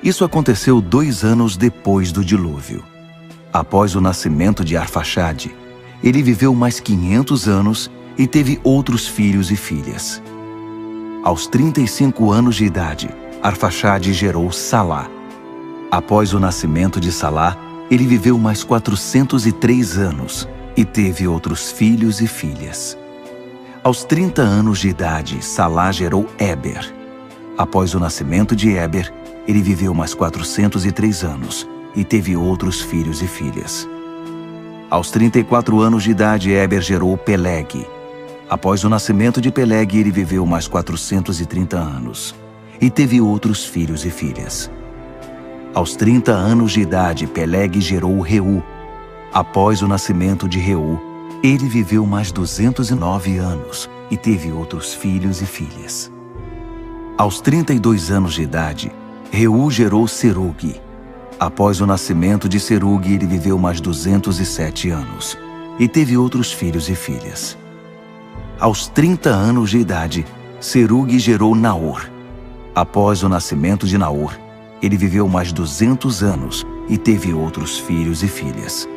Isso aconteceu 2 anos depois do dilúvio. Após o nascimento de Arfaxade, ele viveu mais 500 anos e teve outros filhos e filhas. Aos 35 anos de idade, Arfaxade gerou Salá. Após o nascimento de Salá, ele viveu mais 403 anos e teve outros filhos e filhas. Aos 30 anos de idade, Salá gerou Éber. Após o nascimento de Éber, ele viveu mais 403 anos e teve outros filhos e filhas. Aos 34 anos de idade, Éber gerou Peleg. Após o nascimento de Peleg, ele viveu mais 430 anos e teve outros filhos e filhas. Aos 30 anos de idade, Peleg gerou Reu. Após o nascimento de Reu, ele viveu mais 209 anos e teve outros filhos e filhas. Aos 32 anos de idade, Reu gerou Serug. Após o nascimento de Serug, ele viveu mais 207 anos e teve outros filhos e filhas. Aos 30 anos de idade, Serug gerou Naor. Após o nascimento de Naor, ele viveu mais 200 anos e teve outros filhos e filhas.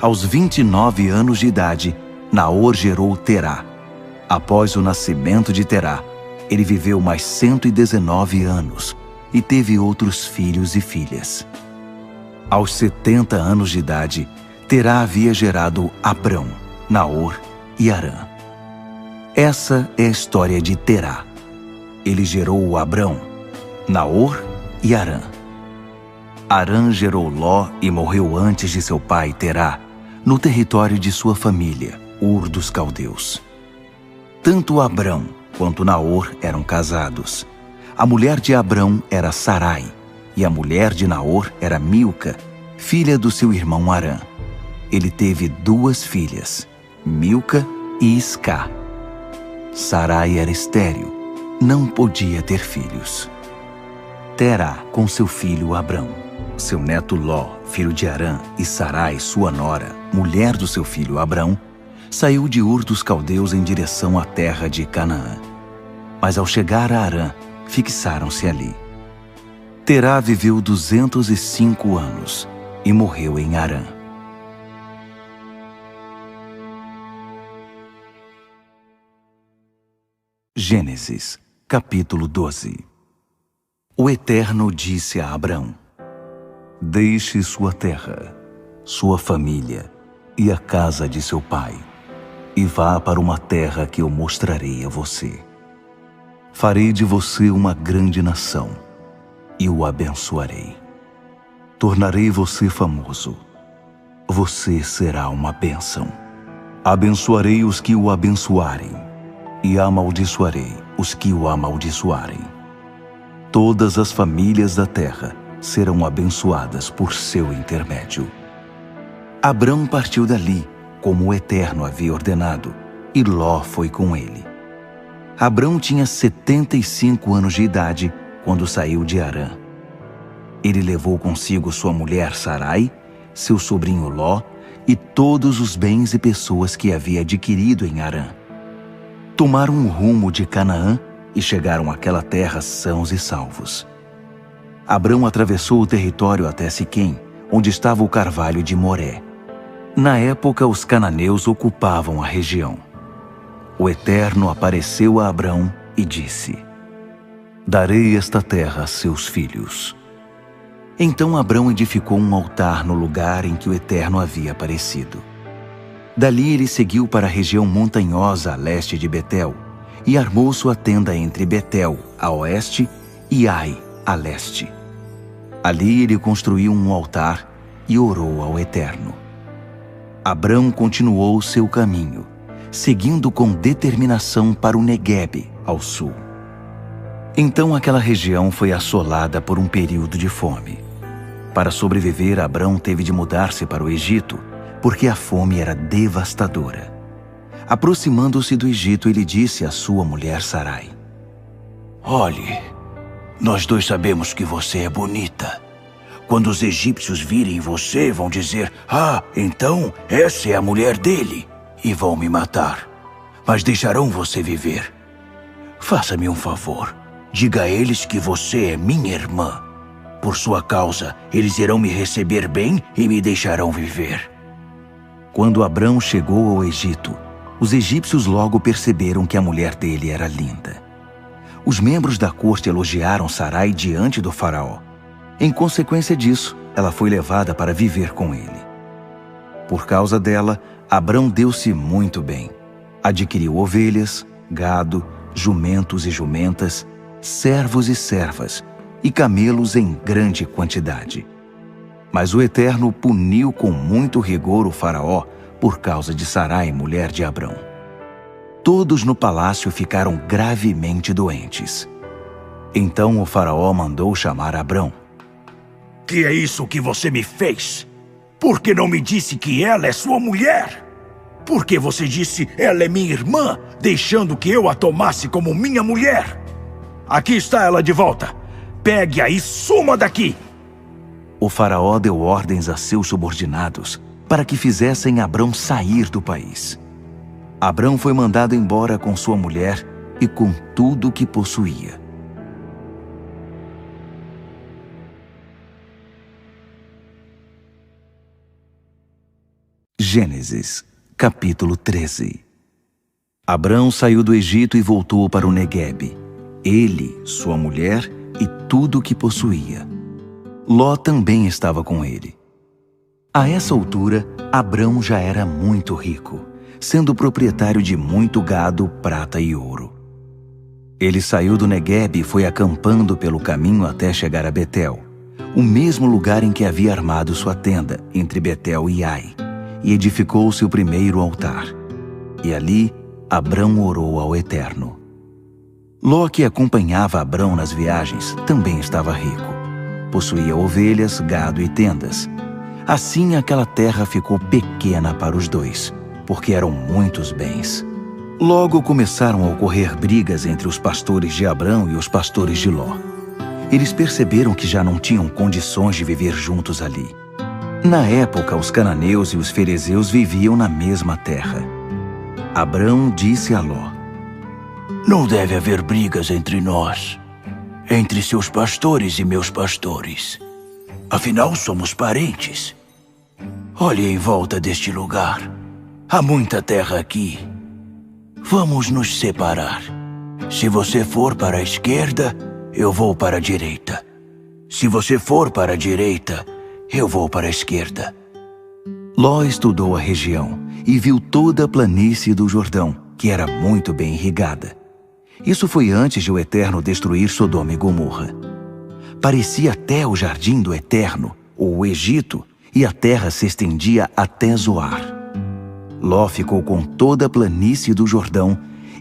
Aos 29 anos de idade, Naor gerou Terá. Após o nascimento de Terá, ele viveu mais 119 anos e teve outros filhos e filhas. Aos 70 anos de idade, Terá havia gerado Abrão, Naor e Arã. Essa é a história de Terá. Ele gerou Abrão, Naor e Arã. Arã gerou Ló e morreu antes de seu pai Terá, no território de sua família, Ur dos Caldeus. Tanto Abrão quanto Naor eram casados. A mulher de Abrão era Sarai, e a mulher de Naor era Milca, filha do seu irmão Arã. Ele teve 2 filhas, Milca e Iscá. Sarai era estéril, não podia ter filhos. Terá com seu filho Abrão, seu neto Ló, filho de Arã, e Sarai, sua nora, mulher do seu filho Abrão, saiu de Ur dos Caldeus em direção à terra de Canaã. Mas ao chegar a Arã, fixaram-se ali. Terá viveu 205 anos e morreu em Arã. Gênesis, capítulo 12. O Eterno disse a Abrão: deixe sua terra, sua família e a casa de seu pai, e vá para uma terra que eu mostrarei a você. Farei de você uma grande nação e o abençoarei. Tornarei você famoso. Você será uma bênção. Abençoarei os que o abençoarem e amaldiçoarei os que o amaldiçoarem. Todas as famílias da terra serão abençoadas por seu intermédio. Abrão partiu dali, como o Eterno havia ordenado, e Ló foi com ele. Abrão tinha 75 anos de idade quando saiu de Arã. Ele levou consigo sua mulher Sarai, seu sobrinho Ló e todos os bens e pessoas que havia adquirido em Arã. Tomaram o rumo de Canaã e chegaram àquela terra sãos e salvos. Abrão atravessou o território até Siquém, onde estava o carvalho de Moré. Na época, os cananeus ocupavam a região. O Eterno apareceu a Abrão e disse: darei esta terra a seus filhos. Então Abrão edificou um altar no lugar em que o Eterno havia aparecido. Dali ele seguiu para a região montanhosa a leste de Betel e armou sua tenda entre Betel, a oeste, e Ai, a leste. Ali ele construiu um altar e orou ao Eterno. Abrão continuou seu caminho, seguindo com determinação para o Neguebe, ao sul. Então aquela região foi assolada por um período de fome. Para sobreviver, Abrão teve de mudar-se para o Egito, porque a fome era devastadora. Aproximando-se do Egito, ele disse à sua mulher Sarai: olhe, nós dois sabemos que você é bonita. Quando os egípcios virem você, vão dizer: "Ah, então essa é a mulher dele", e vão me matar. Mas deixarão você viver. Faça-me um favor. Diga a eles que você é minha irmã. Por sua causa, eles irão me receber bem e me deixarão viver. Quando Abrão chegou ao Egito, os egípcios logo perceberam que a mulher dele era linda. Os membros da corte elogiaram Sarai diante do faraó. Em consequência disso, ela foi levada para viver com ele. Por causa dela, Abrão deu-se muito bem. Adquiriu ovelhas, gado, jumentos e jumentas, servos e servas, e camelos em grande quantidade. Mas o Eterno puniu com muito rigor o faraó por causa de Sarai, mulher de Abrão. Todos no palácio ficaram gravemente doentes. Então o faraó mandou chamar Abrão. Que é isso que você me fez? Por que não me disse que ela é sua mulher? Por que você disse ela é minha irmã, deixando que eu a tomasse como minha mulher? Aqui está ela de volta. Pegue-a e suma daqui! O faraó deu ordens a seus subordinados para que fizessem Abrão sair do país. Abrão foi mandado embora com sua mulher e com tudo o que possuía. Gênesis, capítulo 13. Abrão saiu do Egito e voltou para o Neguebe, ele, sua mulher e tudo o que possuía. Ló também estava com ele. A essa altura, Abrão já era muito rico, sendo proprietário de muito gado, prata e ouro. Ele saiu do Neguebe e foi acampando pelo caminho até chegar a Betel, o mesmo lugar em que havia armado sua tenda, entre Betel e Ai, e edificou seu primeiro altar. E ali, Abrão orou ao Eterno. Ló, que acompanhava Abrão nas viagens, também estava rico. Possuía ovelhas, gado e tendas. Assim, aquela terra ficou pequena para os dois, porque eram muitos bens. Logo começaram a ocorrer brigas entre os pastores de Abrão e os pastores de Ló. Eles perceberam que já não tinham condições de viver juntos ali. Na época, os cananeus e os ferezeus viviam na mesma terra. Abrão disse a Ló: Não deve haver brigas entre nós, entre seus pastores e meus pastores. Afinal, somos parentes. Olhe em volta deste lugar. Há muita terra aqui. Vamos nos separar. Se você for para a esquerda, eu vou para a direita. Se você for para a direita, eu vou para a esquerda. Ló estudou a região e viu toda a planície do Jordão, que era muito bem irrigada. Isso foi antes de o Eterno destruir Sodoma e Gomorra. Parecia até o jardim do Eterno, ou o Egito, e a terra se estendia até Zoar. Ló ficou com toda a planície do Jordão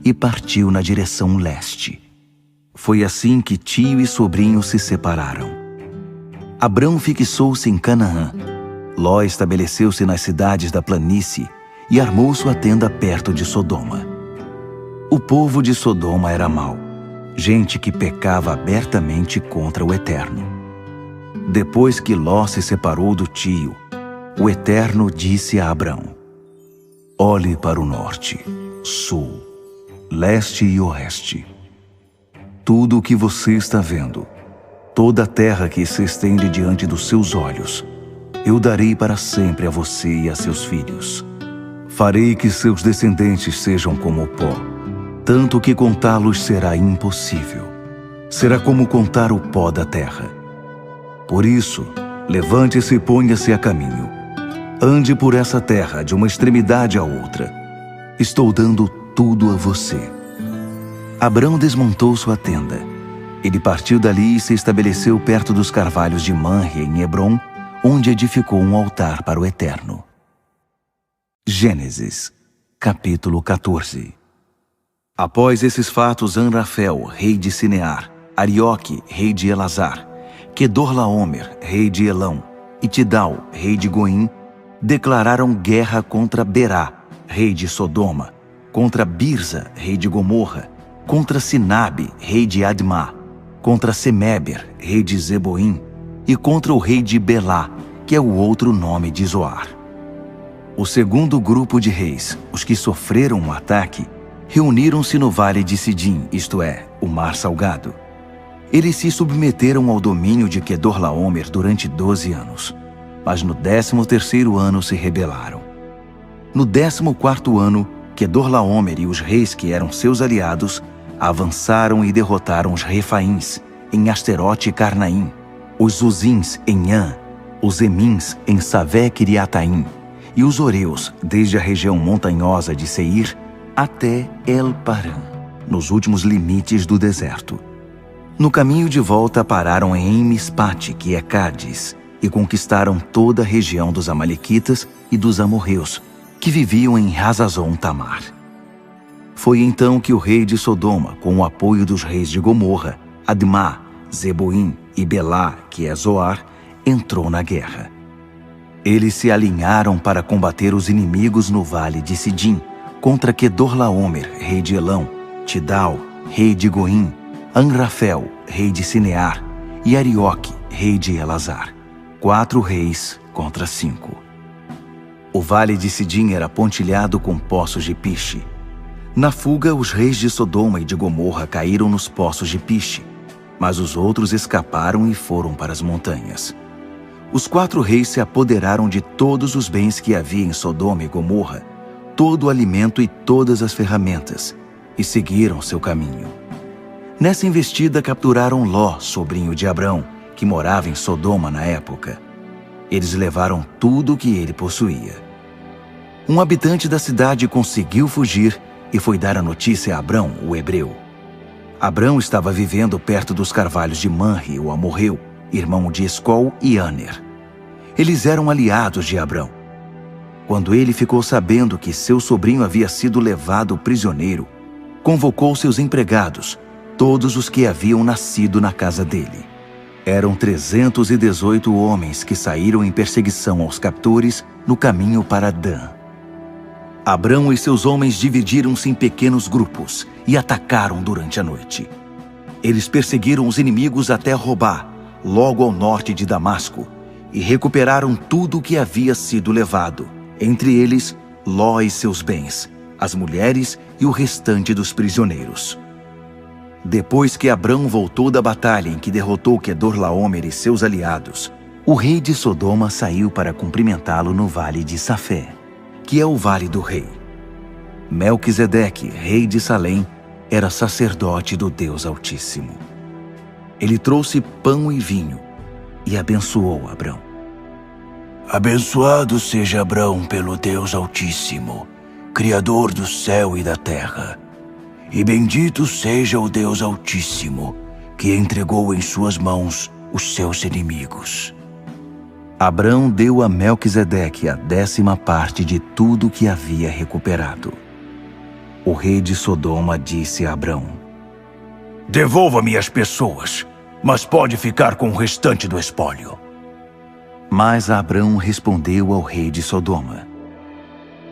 e partiu na direção leste. Foi assim que tio e sobrinho se separaram. Abrão fixou-se em Canaã. Ló estabeleceu-se nas cidades da planície e armou sua tenda perto de Sodoma. O povo de Sodoma era mau, gente que pecava abertamente contra o Eterno. Depois que Ló se separou do tio, o Eterno disse a Abrão: Olhe para o norte, sul, leste e oeste. Tudo o que você está vendo, toda a terra que se estende diante dos seus olhos, eu darei para sempre a você e a seus filhos. Farei que seus descendentes sejam como o pó, tanto que contá-los será impossível. Será como contar o pó da terra. Por isso, levante-se e ponha-se a caminho. Ande por essa terra de uma extremidade à outra. Estou dando tudo a você. Abrão desmontou sua tenda. Ele partiu dali e se estabeleceu perto dos carvalhos de Manre, em Hebrom, onde edificou um altar para o Eterno. Gênesis, capítulo 14. Após esses fatos, Anrafel, rei de Sinear, Arioque, rei de Elazar, Quedorlaomer, rei de Elão, e Tidal, rei de Goim, declararam guerra contra Berá, rei de Sodoma, contra Birza, rei de Gomorra, contra Sinabe, rei de Admá, contra Semeber, rei de Zeboim, e contra o rei de Belá, que é o outro nome de Zoar. O segundo grupo de reis, os que sofreram um ataque, reuniram-se no vale de Sidim, isto é, o Mar Salgado. Eles se submeteram ao domínio de Quedorlaomer durante 12 anos, mas no 13º ano se rebelaram. No 14º ano, Quedorlaomer e os reis que eram seus aliados avançaram e derrotaram os Refaíns em Asterote e Carnaim, os Zuzins em An, os Emins em Savé-Quiriataim e os Oreus desde a região montanhosa de Seir até El-Paran, nos últimos limites do deserto. No caminho de volta pararam em Mispate, que é Cádiz, e conquistaram toda a região dos Amalequitas e dos amorreus, que viviam em Hazazon Tamar. Foi então que o rei de Sodoma, com o apoio dos reis de Gomorra, Admá, Zeboim e Belá, que é Zoar, entrou na guerra. Eles se alinharam para combater os inimigos no vale de Sidim, contra Quedorlaomer, rei de Elão, Tidal, rei de Goim, Anrafel, rei de Sinear, e Arioque, rei de Elazar. 4 reis contra 5. O vale de Sidim era pontilhado com poços de piche. Na fuga, os reis de Sodoma e de Gomorra caíram nos poços de piche, mas os outros escaparam e foram para as montanhas. Os 4 reis se apoderaram de todos os bens que havia em Sodoma e Gomorra, todo o alimento e todas as ferramentas, e seguiram seu caminho. Nessa investida capturaram Ló, sobrinho de Abrão, que morava em Sodoma na época. Eles levaram tudo o que ele possuía. Um habitante da cidade conseguiu fugir e foi dar a notícia a Abrão, o hebreu. Abrão estava vivendo perto dos carvalhos de Manre, o amorreu, irmão de Escol e Aner. Eles eram aliados de Abrão. Quando ele ficou sabendo que seu sobrinho havia sido levado prisioneiro, convocou seus empregados, todos os que haviam nascido na casa dele. Eram 318 homens que saíram em perseguição aos captores no caminho para Dan. Abrão e seus homens dividiram-se em pequenos grupos e atacaram durante a noite. Eles perseguiram os inimigos até Robá, logo ao norte de Damasco, e recuperaram tudo o que havia sido levado, entre eles Ló e seus bens, as mulheres e o restante dos prisioneiros. Depois que Abrão voltou da batalha em que derrotou Quedorlaomer e seus aliados, o rei de Sodoma saiu para cumprimentá-lo no vale de Safé, que é o vale do rei. Melquisedeque, rei de Salém, era sacerdote do Deus Altíssimo. Ele trouxe pão e vinho e abençoou Abrão. Abençoado seja Abrão pelo Deus Altíssimo, Criador do céu e da terra. E bendito seja o Deus Altíssimo, que entregou em suas mãos os seus inimigos. Abrão deu a Melquisedeque a 10ª parte de tudo que havia recuperado. O rei de Sodoma disse a Abrão: Devolva-me as pessoas, mas pode ficar com o restante do espólio. Mas Abrão respondeu ao rei de Sodoma: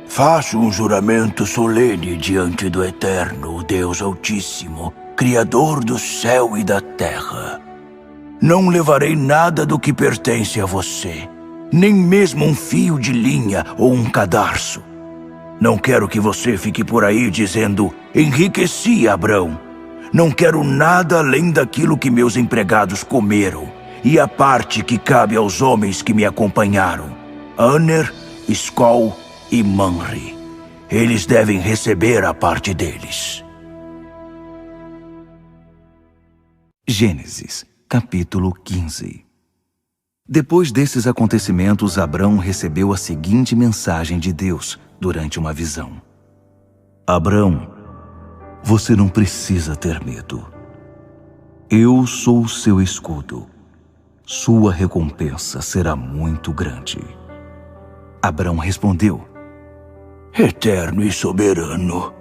Faço um juramento solene diante do Eterno, o Deus Altíssimo, Criador do céu e da terra. Não levarei nada do que pertence a você, nem mesmo um fio de linha ou um cadarço. Não quero que você fique por aí dizendo: enriqueci Abrão. Não quero nada além daquilo que meus empregados comeram e a parte que cabe aos homens que me acompanharam, Aner, Escol e Manre. Eles devem receber a parte deles. Gênesis, capítulo 15. Depois desses acontecimentos, Abrão recebeu a seguinte mensagem de Deus durante uma visão: Abrão, você não precisa ter medo. Eu sou o seu escudo. Sua recompensa será muito grande. Abrão respondeu: Eterno e soberano,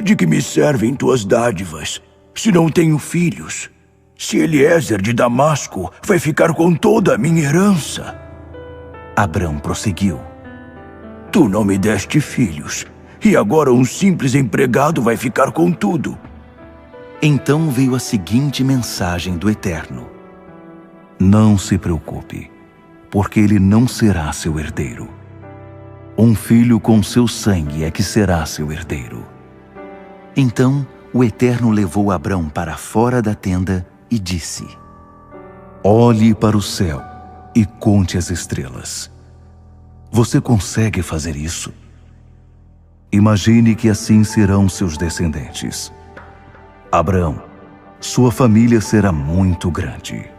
de que me servem tuas dádivas, se não tenho filhos? Se Eliezer de Damasco vai ficar com toda a minha herança? Abrão prosseguiu: Tu não me deste filhos, e agora um simples empregado vai ficar com tudo. Então veio a seguinte mensagem do Eterno: Não se preocupe, porque ele não será seu herdeiro. Um filho com seu sangue é que será seu herdeiro. Então o Eterno levou Abrão para fora da tenda e disse: Olhe para o céu e conte as estrelas. Você consegue fazer isso? Imagine que assim serão seus descendentes. Abrão, sua família será muito grande.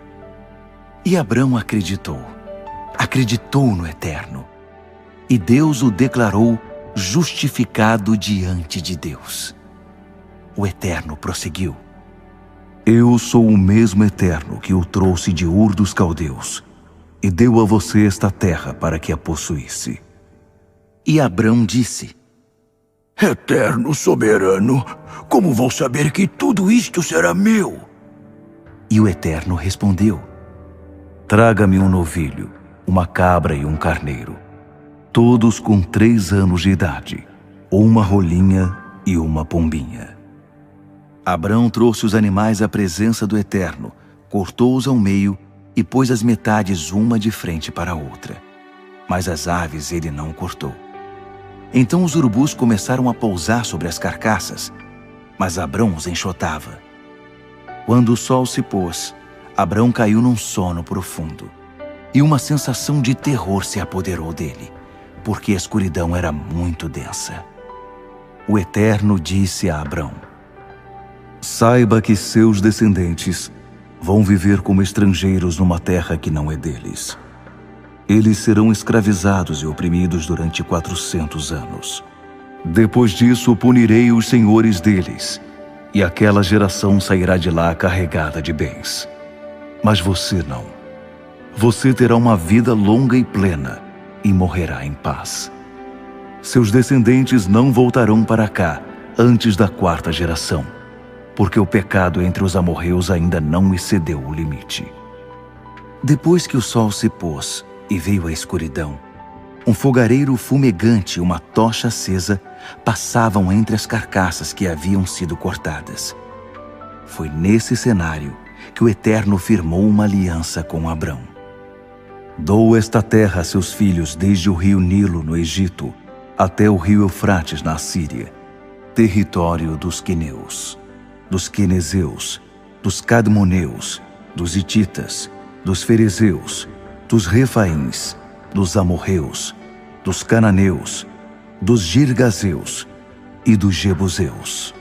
E Abrão acreditou no Eterno. E Deus o declarou justificado diante de Deus. O Eterno prosseguiu: Eu sou o mesmo Eterno que o trouxe de Ur dos Caldeus e deu a você esta terra para que a possuísse. E Abrão disse: Eterno soberano, como vou saber que tudo isto será meu? E o Eterno respondeu: Traga-me um novilho, uma cabra e um carneiro, todos com 3 anos de idade, uma rolinha e uma pombinha. Abrão trouxe os animais à presença do Eterno, cortou-os ao meio e pôs as metades uma de frente para a outra. Mas as aves ele não cortou. Então os urubus começaram a pousar sobre as carcaças, mas Abrão os enxotava. Quando o sol se pôs, Abrão caiu num sono profundo, e uma sensação de terror se apoderou dele, porque a escuridão era muito densa. O Eterno disse a Abrão: Saiba que seus descendentes vão viver como estrangeiros numa terra que não é deles. Eles serão escravizados e oprimidos durante 400 anos. Depois disso, punirei os senhores deles, e aquela geração sairá de lá carregada de bens. Mas você não. Você terá uma vida longa e plena, e morrerá em paz. Seus descendentes não voltarão para cá antes da 4ª geração, porque o pecado entre os amorreus ainda não excedeu o limite. Depois que o sol se pôs e veio a escuridão, um fogareiro fumegante e uma tocha acesa passavam entre as carcaças que haviam sido cortadas. Foi nesse cenário que o Eterno firmou uma aliança com Abrão. Dou esta terra a seus filhos desde o rio Nilo, no Egito, até o rio Eufrates, na Assíria, território dos queneus, dos quenezeus, dos cadmoneus, dos hititas, dos ferezeus, dos refaíns, dos amorreus, dos cananeus, dos girgazeus e dos jebuseus.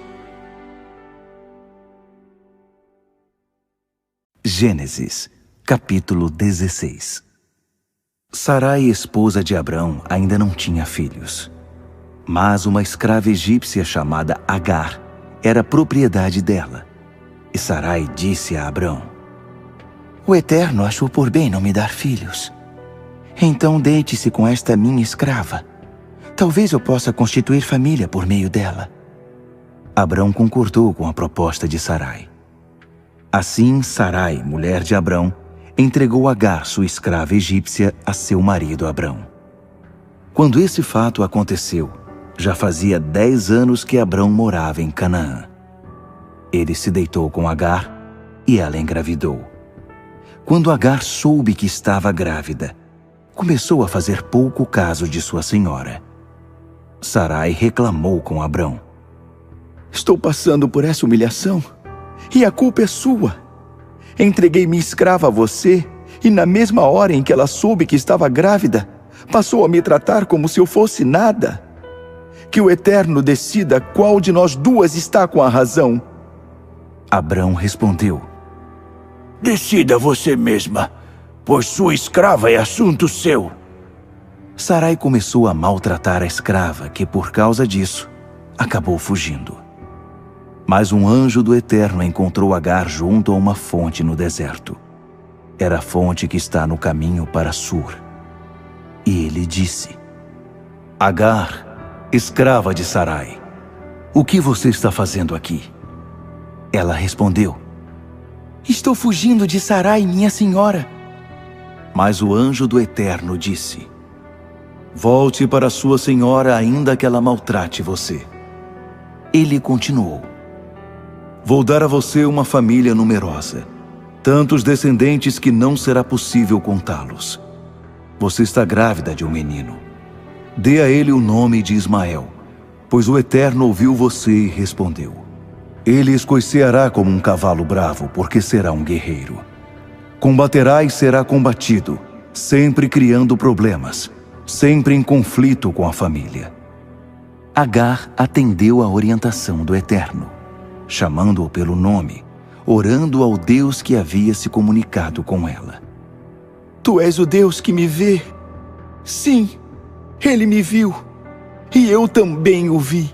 Gênesis, capítulo 16. Sarai, esposa de Abrão, ainda não tinha filhos. Mas uma escrava egípcia chamada Agar era propriedade dela. E Sarai disse a Abrão: O Eterno achou por bem não me dar filhos. Então deite-se com esta minha escrava. Talvez eu possa constituir família por meio dela. Abrão concordou com a proposta de Sarai. Assim, Sarai, mulher de Abrão, entregou Agar, sua escrava egípcia, a seu marido Abrão. Quando esse fato aconteceu, já fazia 10 anos que Abrão morava em Canaã. Ele se deitou com Agar e ela engravidou. Quando Agar soube que estava grávida, começou a fazer pouco caso de sua senhora. Sarai reclamou com Abrão: Estou passando por essa humilhação, e a culpa é sua. Entreguei minha escrava a você, e na mesma hora em que ela soube que estava grávida, passou a me tratar como se eu fosse nada. Que o Eterno decida qual de nós duas está com a razão. Abrão respondeu: Decida você mesma, pois sua escrava é assunto seu. Sarai começou a maltratar a escrava, que por causa disso acabou fugindo. Mas um anjo do Eterno encontrou Agar junto a uma fonte no deserto. Era a fonte que está no caminho para Sur. E ele disse: Agar, escrava de Sarai, o que você está fazendo aqui? Ela respondeu: Estou fugindo de Sarai, minha senhora. Mas o anjo do Eterno disse: Volte para sua senhora, ainda que ela maltrate você. Ele continuou: Vou dar a você uma família numerosa. tantos descendentes que não será possível contá-los. Você está grávida de um menino. Dê a ele o nome de Ismael, pois o Eterno ouviu você e respondeu. Ele escoiceará como um cavalo bravo, porque será um guerreiro. Combaterá e será combatido, sempre criando problemas, sempre em conflito com a família. Agar atendeu à orientação do Eterno, chamando-o pelo nome, orando ao Deus que havia se comunicado com ela. Tu és o Deus que me vê. Sim, ele me viu, e eu também o vi.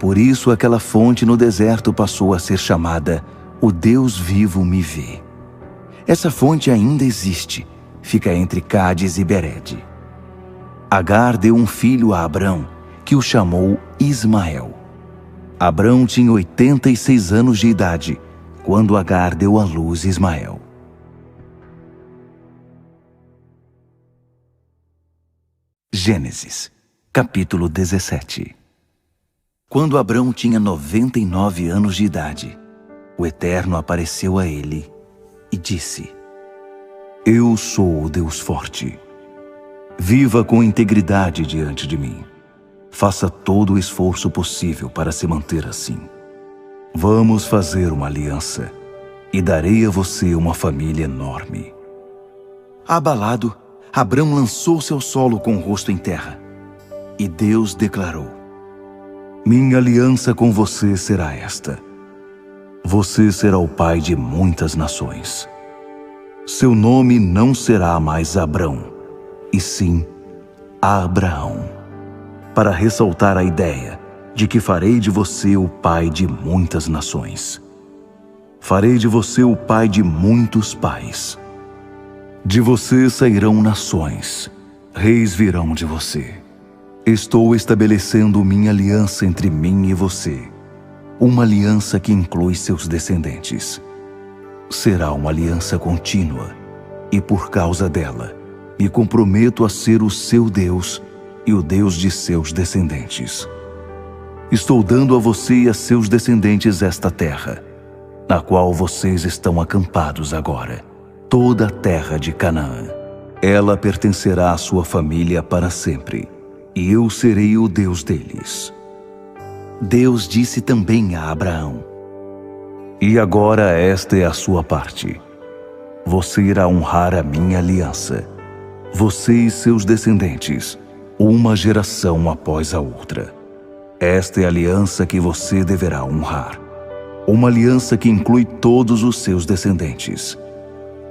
Por isso aquela fonte no deserto passou a ser chamada O Deus Vivo Me Vê. Essa fonte ainda existe, fica entre Cádiz e Bered. Agar deu um filho a Abrão, que o chamou Ismael. Abrão tinha 86 anos de idade, quando Agar deu à luz Ismael. Gênesis, capítulo 17. Quando Abrão tinha 99 anos de idade, o Eterno apareceu a ele e disse: Eu sou o Deus forte. Viva com integridade diante de mim. Faça todo o esforço possível para se manter assim. Vamos fazer uma aliança e darei a você uma família enorme. Abalado, Abrão lançou-se ao solo com o rosto em terra. E Deus declarou: Minha aliança com você será esta. Você será o pai de muitas nações. Seu nome não será mais Abrão, e sim Abraão, para ressaltar a ideia de que farei de você o pai de muitas nações. Farei de você o pai de muitos pais. De você sairão nações, reis virão de você. Estou estabelecendo minha aliança entre mim e você, uma aliança que inclui seus descendentes. Será uma aliança contínua, e por causa dela, me comprometo a ser o seu Deus e o Deus de seus descendentes. Estou dando a você e a seus descendentes esta terra, na qual vocês estão acampados agora, toda a terra de Canaã. Ela pertencerá à sua família para sempre, e eu serei o Deus deles. Deus disse também a Abraão: E agora esta é a sua parte. Você irá honrar a minha aliança, você e seus descendentes, uma geração após a outra. Esta é a aliança que você deverá honrar. Uma aliança que inclui todos os seus descendentes.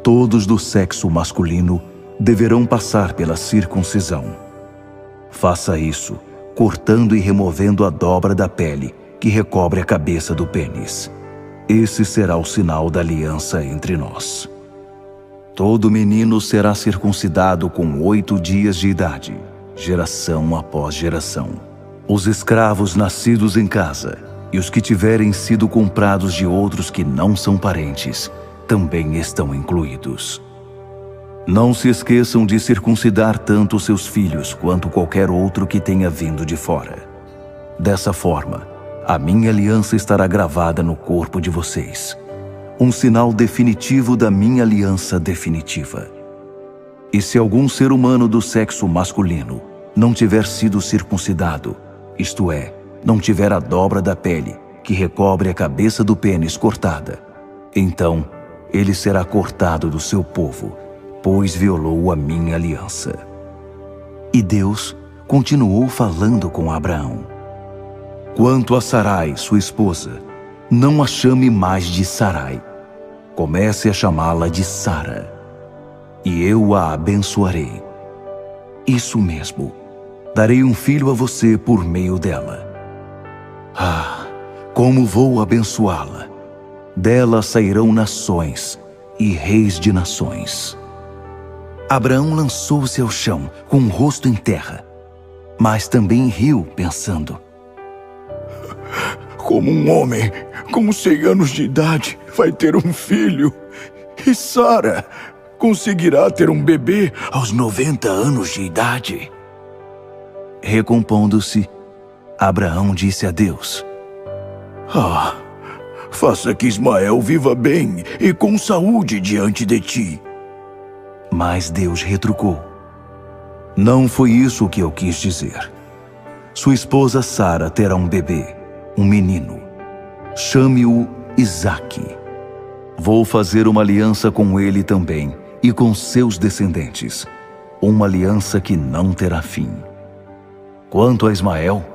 Todos do sexo masculino deverão passar pela circuncisão. Faça isso, cortando e removendo a dobra da pele que recobre a cabeça do pênis. Esse será o sinal da aliança entre nós. Todo menino será circuncidado com 8 dias de idade, geração após geração. Os escravos nascidos em casa e os que tiverem sido comprados de outros que não são parentes também estão incluídos. Não se esqueçam de circuncidar tanto seus filhos quanto qualquer outro que tenha vindo de fora. Dessa forma, a minha aliança estará gravada no corpo de vocês, um sinal definitivo da minha aliança definitiva. E se algum ser humano do sexo masculino não tiver sido circuncidado, isto é, não tiver a dobra da pele que recobre a cabeça do pênis cortada, então ele será cortado do seu povo, pois violou a minha aliança. E Deus continuou falando com Abraão: Quanto a Sarai, sua esposa, não a chame mais de Sarai. Comece a chamá-la de Sara, e eu a abençoarei. Isso mesmo, darei um filho a você por meio dela. Ah, como vou abençoá-la! Dela sairão nações e reis de nações. Abraão lançou-se ao chão, com o rosto em terra, mas também riu, pensando: Como um homem com 100 anos de idade vai ter um filho, e Sara conseguirá ter um bebê aos 90 anos de idade? Recompondo-se, Abraão disse a Deus: Faça que Ismael viva bem e com saúde diante de ti. Mas Deus retrucou: não foi isso que eu quis dizer. Sua esposa Sara terá um bebê, um menino. Chame-o Isaque. Vou fazer uma aliança com ele também e com seus descendentes, uma aliança que não terá fim. Quanto a Ismael,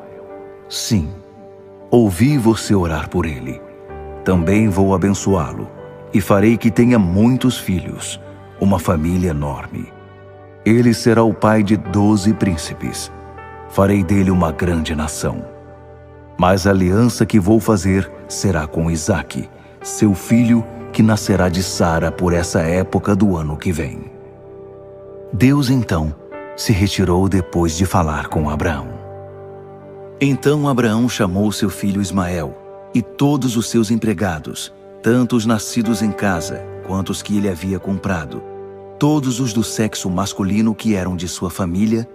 sim, ouvi você orar por ele. Também vou abençoá-lo e farei que tenha muitos filhos, uma família enorme. Ele será o pai de 12 príncipes. Farei dele uma grande nação. Mas a aliança que vou fazer será com Isaque, seu filho, que nascerá de Sara por essa época do ano que vem. Deus então se retirou depois de falar com Abraão. Então Abraão chamou seu filho Ismael e todos os seus empregados, tanto os nascidos em casa quanto os que ele havia comprado, todos os do sexo masculino que eram de sua família,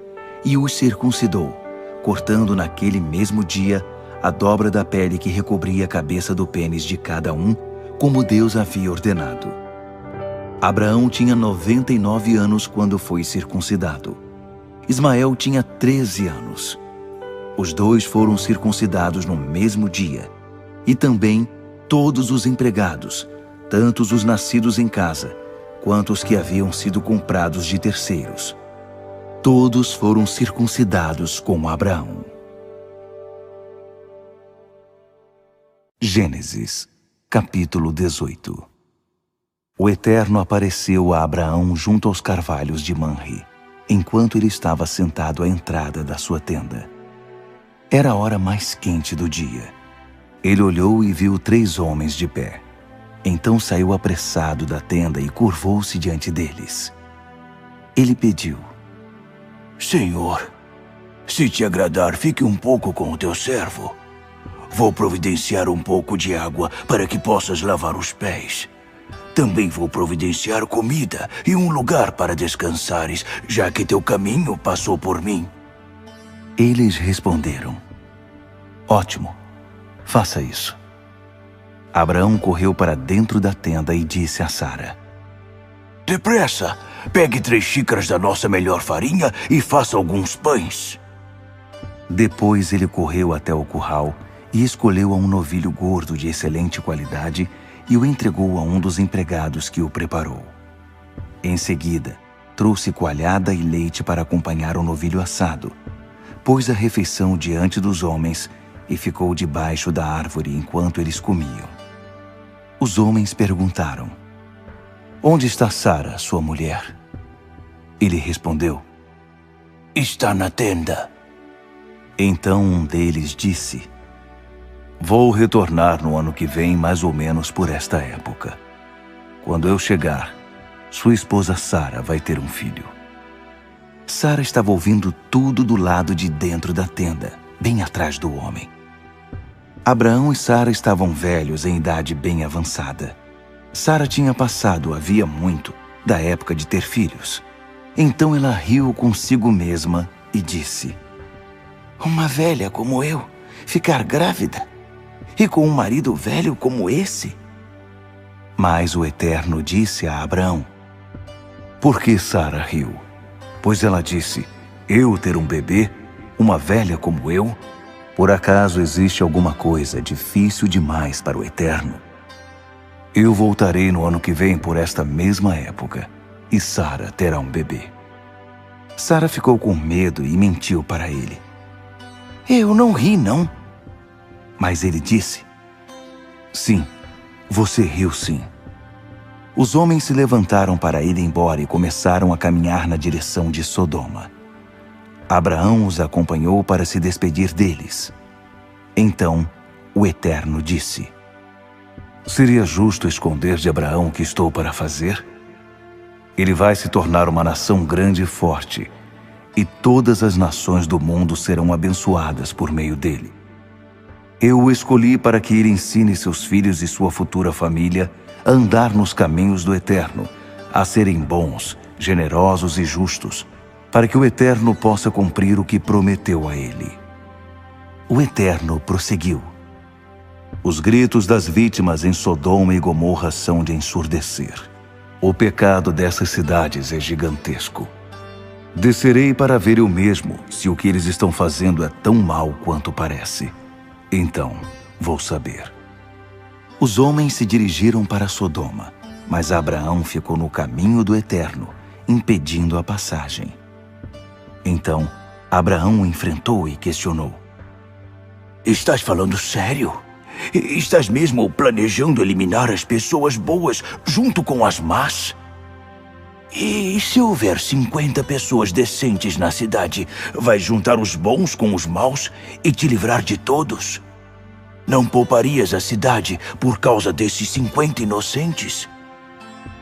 e os circuncidou, cortando naquele mesmo dia a dobra da pele que recobria a cabeça do pênis de cada um, como Deus havia ordenado. Abraão tinha 99 anos quando foi circuncidado. Ismael tinha 13 anos. Os dois foram circuncidados no mesmo dia, e também todos os empregados, tanto os nascidos em casa, quanto os que haviam sido comprados de terceiros. Todos foram circuncidados com Abraão. Gênesis, capítulo 18. O Eterno apareceu a Abraão junto aos carvalhos de Manre, enquanto ele estava sentado à entrada da sua tenda. Era a hora mais quente do dia. Ele olhou e viu 3 homens de pé. Então saiu apressado da tenda e curvou-se diante deles. Ele pediu: Senhor, se te agradar, fique um pouco com o teu servo. Vou providenciar um pouco de água para que possas lavar os pés. Também vou providenciar comida e um lugar para descansares, já que teu caminho passou por mim. Eles responderam: ótimo, faça isso. Abraão correu para dentro da tenda e disse a Sara: Depressa, pegue 3 xícaras da nossa melhor farinha e faça alguns pães. Depois ele correu até o curral e escolheu um novilho gordo de excelente qualidade e o entregou a um dos empregados que o preparou. Em seguida, trouxe coalhada e leite para acompanhar o novilho assado. Pôs a refeição diante dos homens e ficou debaixo da árvore enquanto eles comiam. Os homens perguntaram: onde está Sara, sua mulher? Ele respondeu: está na tenda. Então um deles disse: vou retornar no ano que vem, mais ou menos por esta época. Quando eu chegar, sua esposa Sara vai ter um filho. Sara estava ouvindo tudo do lado de dentro da tenda, bem atrás do homem. Abraão e Sara estavam velhos em idade bem avançada. Sara tinha passado havia muito da época de ter filhos. Então ela riu consigo mesma e disse: uma velha como eu ficar grávida? E com um marido velho como esse? Mas o Eterno disse a Abraão: por que Sara riu? Pois ela disse: eu ter um bebê, uma velha como eu? Por acaso existe alguma coisa difícil demais para o Eterno? Eu voltarei no ano que vem por esta mesma época, e Sara terá um bebê. Sara ficou com medo e mentiu para ele: eu não ri, não. Mas ele disse: sim, você riu sim. Os homens se levantaram para ir embora e começaram a caminhar na direção de Sodoma. Abraão os acompanhou para se despedir deles. Então o Eterno disse: seria justo esconder de Abraão o que estou para fazer? Ele vai se tornar uma nação grande e forte, e todas as nações do mundo serão abençoadas por meio dele. Eu o escolhi para que ele ensine seus filhos e sua futura família a andar nos caminhos do Eterno, a serem bons, generosos e justos, para que o Eterno possa cumprir o que prometeu a ele. O Eterno prosseguiu: Os gritos das vítimas em Sodoma e Gomorra são de ensurdecer. O pecado dessas cidades é gigantesco. Descerei para ver eu mesmo se o que eles estão fazendo é tão mau quanto parece. Então vou saber. Os homens se dirigiram para Sodoma, mas Abraão ficou no caminho do Eterno, impedindo a passagem. Então Abraão o enfrentou e questionou: Estás falando sério? Estás mesmo planejando eliminar as pessoas boas junto com as más? E se houver 50 pessoas decentes na cidade, vais juntar os bons com os maus e te livrar de todos? Não pouparias a cidade por causa desses 50 inocentes?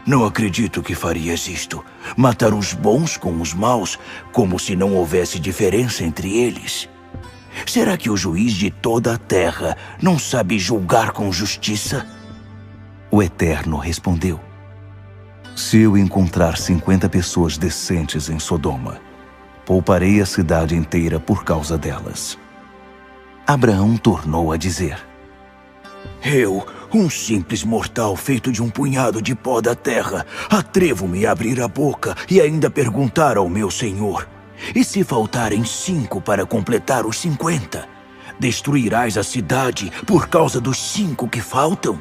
Não acredito que farias isto. Matar os bons com os maus, como se não houvesse diferença entre eles. Será que o juiz de toda a terra não sabe julgar com justiça? O Eterno respondeu: Se eu encontrar 50 pessoas decentes em Sodoma, pouparei a cidade inteira por causa delas. Abraão tornou a dizer: Eu, um simples mortal feito de um punhado de pó da terra, atrevo-me a abrir a boca e ainda perguntar ao meu Senhor: E se faltarem 5 para completar os 50? Destruirás a cidade por causa dos 5 que faltam?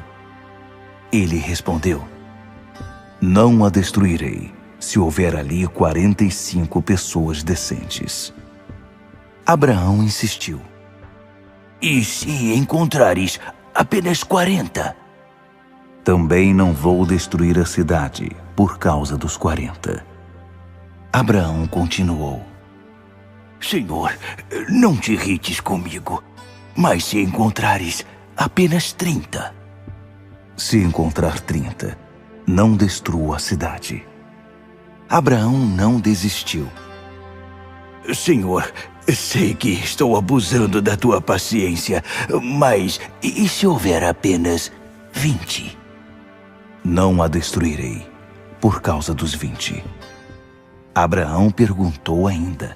Ele respondeu: Não a destruirei, se houver ali 45 pessoas decentes. Abraão insistiu: E se encontrares apenas 40? Também não vou destruir a cidade por causa dos 40. Abraão continuou: Senhor, não te irrites comigo, mas se encontrares apenas 30? Se encontrar 30, não destrua a cidade. Abraão não desistiu. Senhor, sei que estou abusando da tua paciência, mas e se houver apenas 20? Não a destruirei por causa dos 20. Abraão perguntou ainda: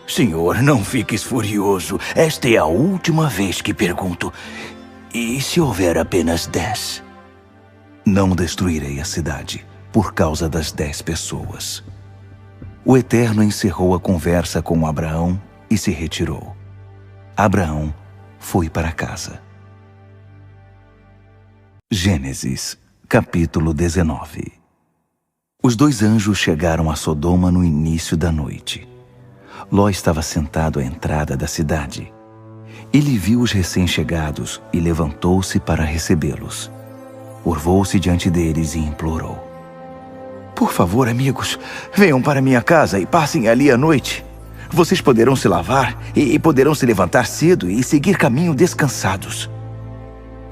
Senhor, não fiques furioso. Esta é a última vez que pergunto. E se houver apenas 10? Não destruirei a cidade por causa das 10 pessoas. O Eterno encerrou a conversa com Abraão e se retirou. Abraão foi para casa. Gênesis, capítulo 19. Os 2 anjos chegaram a Sodoma no início da noite. Ló estava sentado à entrada da cidade. Ele viu os recém-chegados e levantou-se para recebê-los. Curvou-se diante deles e implorou: Por favor, amigos, venham para minha casa e passem ali a noite. Vocês poderão se lavar e poderão se levantar cedo e seguir caminho descansados.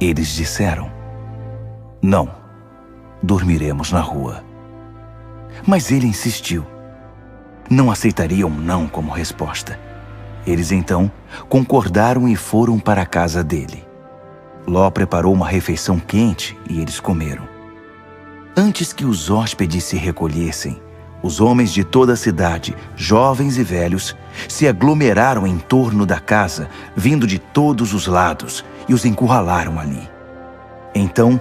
Eles disseram: Não, dormiremos na rua. Mas ele insistiu. Não aceitariam não como resposta. Eles então concordaram e foram para a casa dele. Ló preparou uma refeição quente e eles comeram. Antes que os hóspedes se recolhessem, os homens de toda a cidade, jovens e velhos, se aglomeraram em torno da casa, vindo de todos os lados, e os encurralaram ali. Então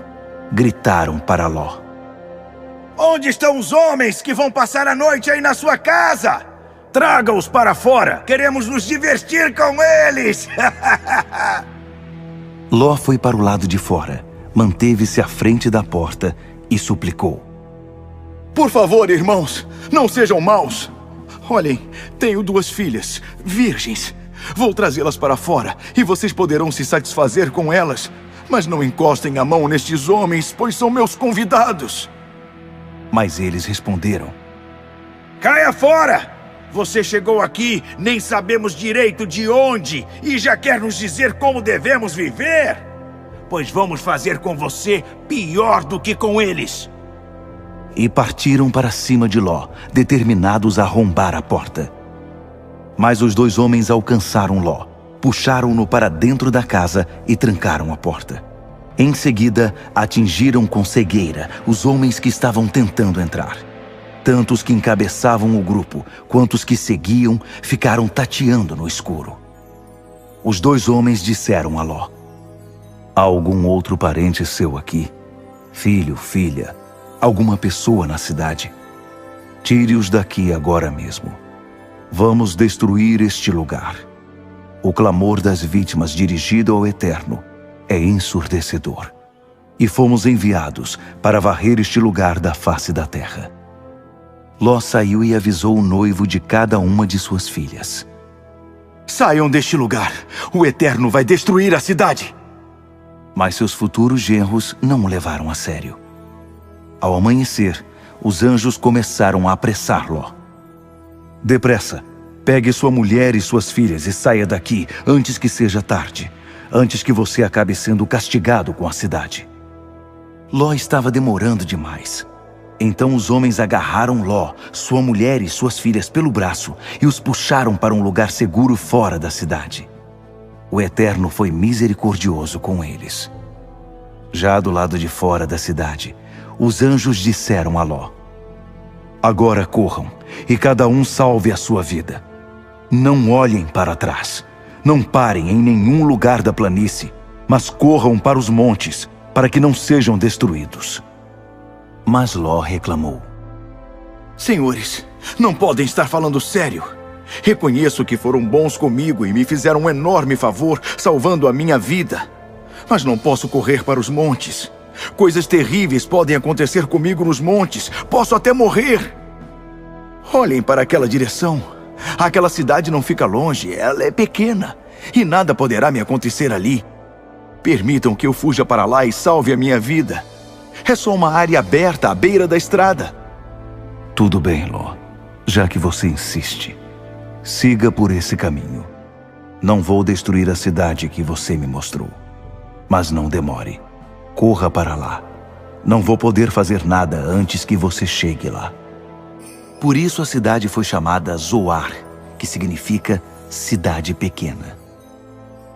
gritaram para Ló: Onde estão os homens que vão passar a noite aí na sua casa? Traga-os para fora! Queremos nos divertir com eles! Ló foi para o lado de fora, manteve-se à frente da porta e suplicou: Por favor, irmãos, não sejam maus. Olhem, tenho 2 filhas, virgens. Vou trazê-las para fora e vocês poderão se satisfazer com elas. Mas não encostem a mão nestes homens, pois são meus convidados. Mas eles responderam: Caia fora! Você chegou aqui, nem sabemos direito de onde, e já quer nos dizer como devemos viver? Pois vamos fazer com você pior do que com eles. E partiram para cima de Ló, determinados a arrombar a porta. Mas os 2 homens alcançaram Ló, puxaram-no para dentro da casa e trancaram a porta. Em seguida, atingiram com cegueira os homens que estavam tentando entrar. Tanto os que encabeçavam o grupo, quanto os que seguiam, ficaram tateando no escuro. Os 2 homens disseram a Ló: Há algum outro parente seu aqui? Filho, filha, alguma pessoa na cidade? Tire-os daqui agora mesmo. Vamos destruir este lugar. O clamor das vítimas dirigido ao Eterno é ensurdecedor. E fomos enviados para varrer este lugar da face da terra. Ló saiu e avisou o noivo de cada uma de suas filhas. Saiam deste lugar. O Eterno vai destruir a cidade. Mas seus futuros genros não o levaram a sério. Ao amanhecer, os anjos começaram a apressar Ló. Depressa, pegue sua mulher e suas filhas e saia daqui antes que seja tarde, antes que você acabe sendo castigado com a cidade. Ló estava demorando demais. Então os homens agarraram Ló, sua mulher e suas filhas pelo braço e os puxaram para um lugar seguro fora da cidade. O Eterno foi misericordioso com eles. Já do lado de fora da cidade, os anjos disseram a Ló: agora corram e cada um salve a sua vida. Não olhem para trás. Não parem em nenhum lugar da planície, mas corram para os montes, para que não sejam destruídos. Mas Ló reclamou: Senhores, não podem estar falando sério. Reconheço que foram bons comigo e me fizeram um enorme favor, salvando a minha vida. Mas não posso correr para os montes. Coisas terríveis podem acontecer comigo nos montes. Posso até morrer. Olhem para aquela direção. Aquela cidade não fica longe, ela é pequena. E nada poderá me acontecer ali. Permitam que eu fuja para lá e salve a minha vida. É só uma área aberta à beira da estrada. Tudo bem, Ló. Já que você insiste, siga por esse caminho. Não vou destruir a cidade que você me mostrou. Mas não demore. Corra para lá. Não vou poder fazer nada antes que você chegue lá. Por isso a cidade foi chamada Zoar, que significa cidade pequena.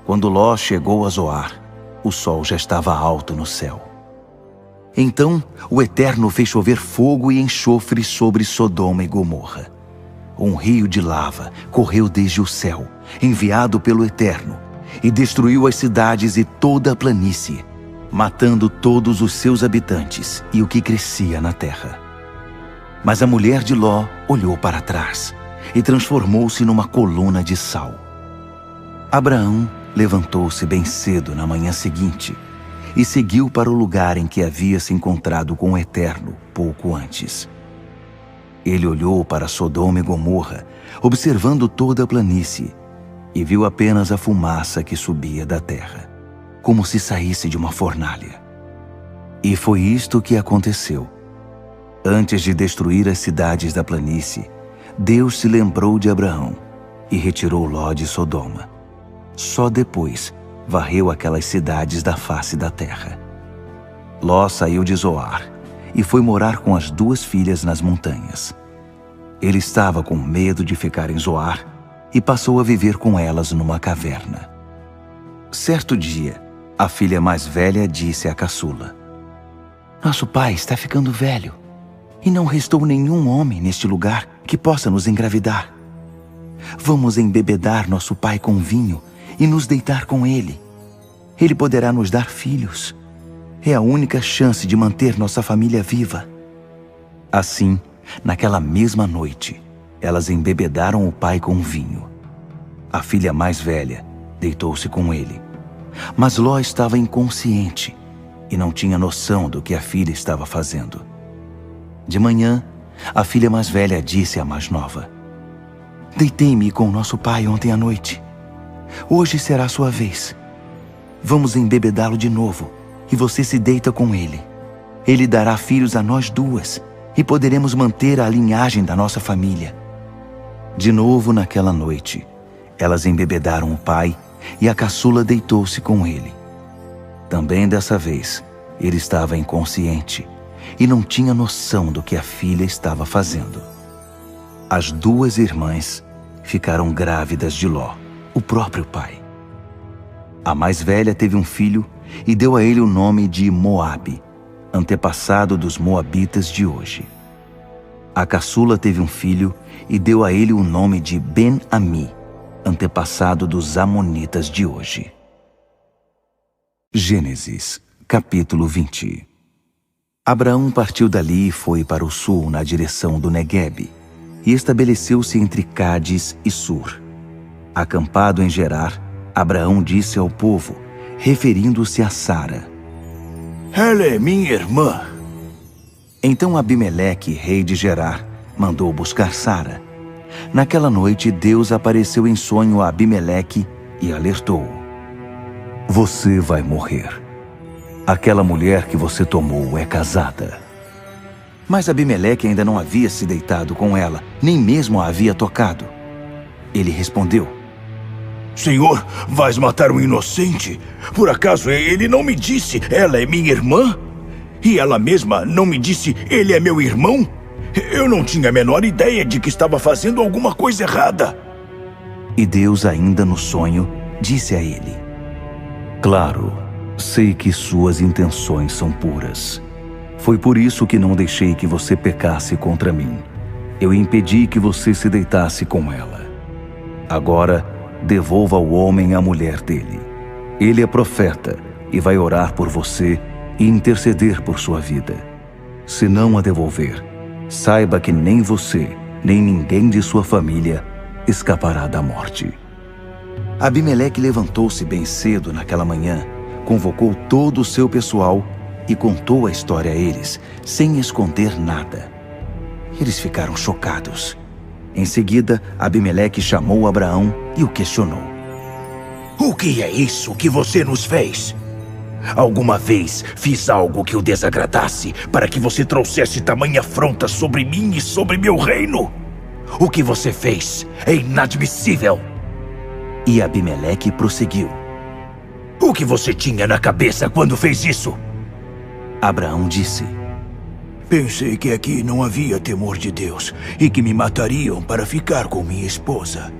Quando Ló chegou a Zoar, o sol já estava alto no céu. Então o Eterno fez chover fogo e enxofre sobre Sodoma e Gomorra. Um rio de lava correu desde o céu, enviado pelo Eterno, e destruiu as cidades e toda a planície, matando todos os seus habitantes e o que crescia na terra. Mas a mulher de Ló olhou para trás e transformou-se numa coluna de sal. Abraão levantou-se bem cedo na manhã seguinte e seguiu para o lugar em que havia se encontrado com o Eterno pouco antes. Ele olhou para Sodoma e Gomorra, observando toda a planície, e viu apenas a fumaça que subia da terra, como se saísse de uma fornalha. E foi isto que aconteceu. Antes de destruir as cidades da planície, Deus se lembrou de Abraão e retirou Ló de Sodoma. Só depois varreu aquelas cidades da face da terra. Ló saiu de Zoar e foi morar com as duas filhas nas montanhas. Ele estava com medo de ficar em Zoar e passou a viver com elas numa caverna. Certo dia, a filha mais velha disse à caçula: nosso pai está ficando velho e não restou nenhum homem neste lugar que possa nos engravidar. Vamos embebedar nosso pai com vinho e nos deitar com ele. Ele poderá nos dar filhos. É a única chance de manter nossa família viva. Assim, naquela mesma noite, elas embebedaram o pai com vinho. A filha mais velha deitou-se com ele. Mas Ló estava inconsciente e não tinha noção do que a filha estava fazendo. De manhã, a filha mais velha disse à mais nova: deitei-me com nosso pai ontem à noite. Hoje será a sua vez. Vamos embebedá-lo de novo e você se deita com ele. Ele dará filhos a nós duas e poderemos manter a linhagem da nossa família. De novo naquela noite, elas embebedaram o pai e a caçula deitou-se com ele. Também dessa vez, ele estava inconsciente e não tinha noção do que a filha estava fazendo. As duas irmãs ficaram grávidas de Ló, o próprio pai. A mais velha teve um filho e deu a ele o nome de Moabe, antepassado dos moabitas de hoje. A caçula teve um filho e deu a ele o nome de Ben-Ami, antepassado dos amonitas de hoje. Gênesis, capítulo 20. Abraão partiu dali e foi para o sul, na direção do Neguebe, e estabeleceu-se entre Cádiz e Sur. Acampado em Gerar, Abraão disse ao povo, referindo-se a Sara: Ela é minha irmã. Então Abimeleque, rei de Gerar, mandou buscar Sara. Naquela noite, Deus apareceu em sonho a Abimeleque e alertou-o: Você vai morrer. Aquela mulher que você tomou é casada. Mas Abimeleque ainda não havia se deitado com ela, nem mesmo a havia tocado. Ele respondeu: Senhor, vais matar um inocente? Por acaso ele não me disse, ela é minha irmã? E ela mesma não me disse, ele é meu irmão? Eu não tinha a menor ideia de que estava fazendo alguma coisa errada. E Deus, ainda no sonho, disse a ele: Claro, sei que suas intenções são puras. Foi por isso que não deixei que você pecasse contra mim. Eu impedi que você se deitasse com ela. Agora, devolva ao homem a mulher dele. Ele é profeta e vai orar por você e interceder por sua vida. Se não a devolver, saiba que nem você, nem ninguém de sua família escapará da morte. Abimeleque levantou-se bem cedo naquela manhã, convocou todo o seu pessoal e contou a história a eles, sem esconder nada. Eles ficaram chocados. Em seguida, Abimeleque chamou Abraão e o questionou: O que é isso que você nos fez? Alguma vez fiz algo que o desagradasse para que você trouxesse tamanha afronta sobre mim e sobre meu reino? O que você fez é inadmissível. E Abimeleque prosseguiu: O que você tinha na cabeça quando fez isso? Abraão disse: Pensei que aqui não havia temor de Deus e que me matariam para ficar com minha esposa.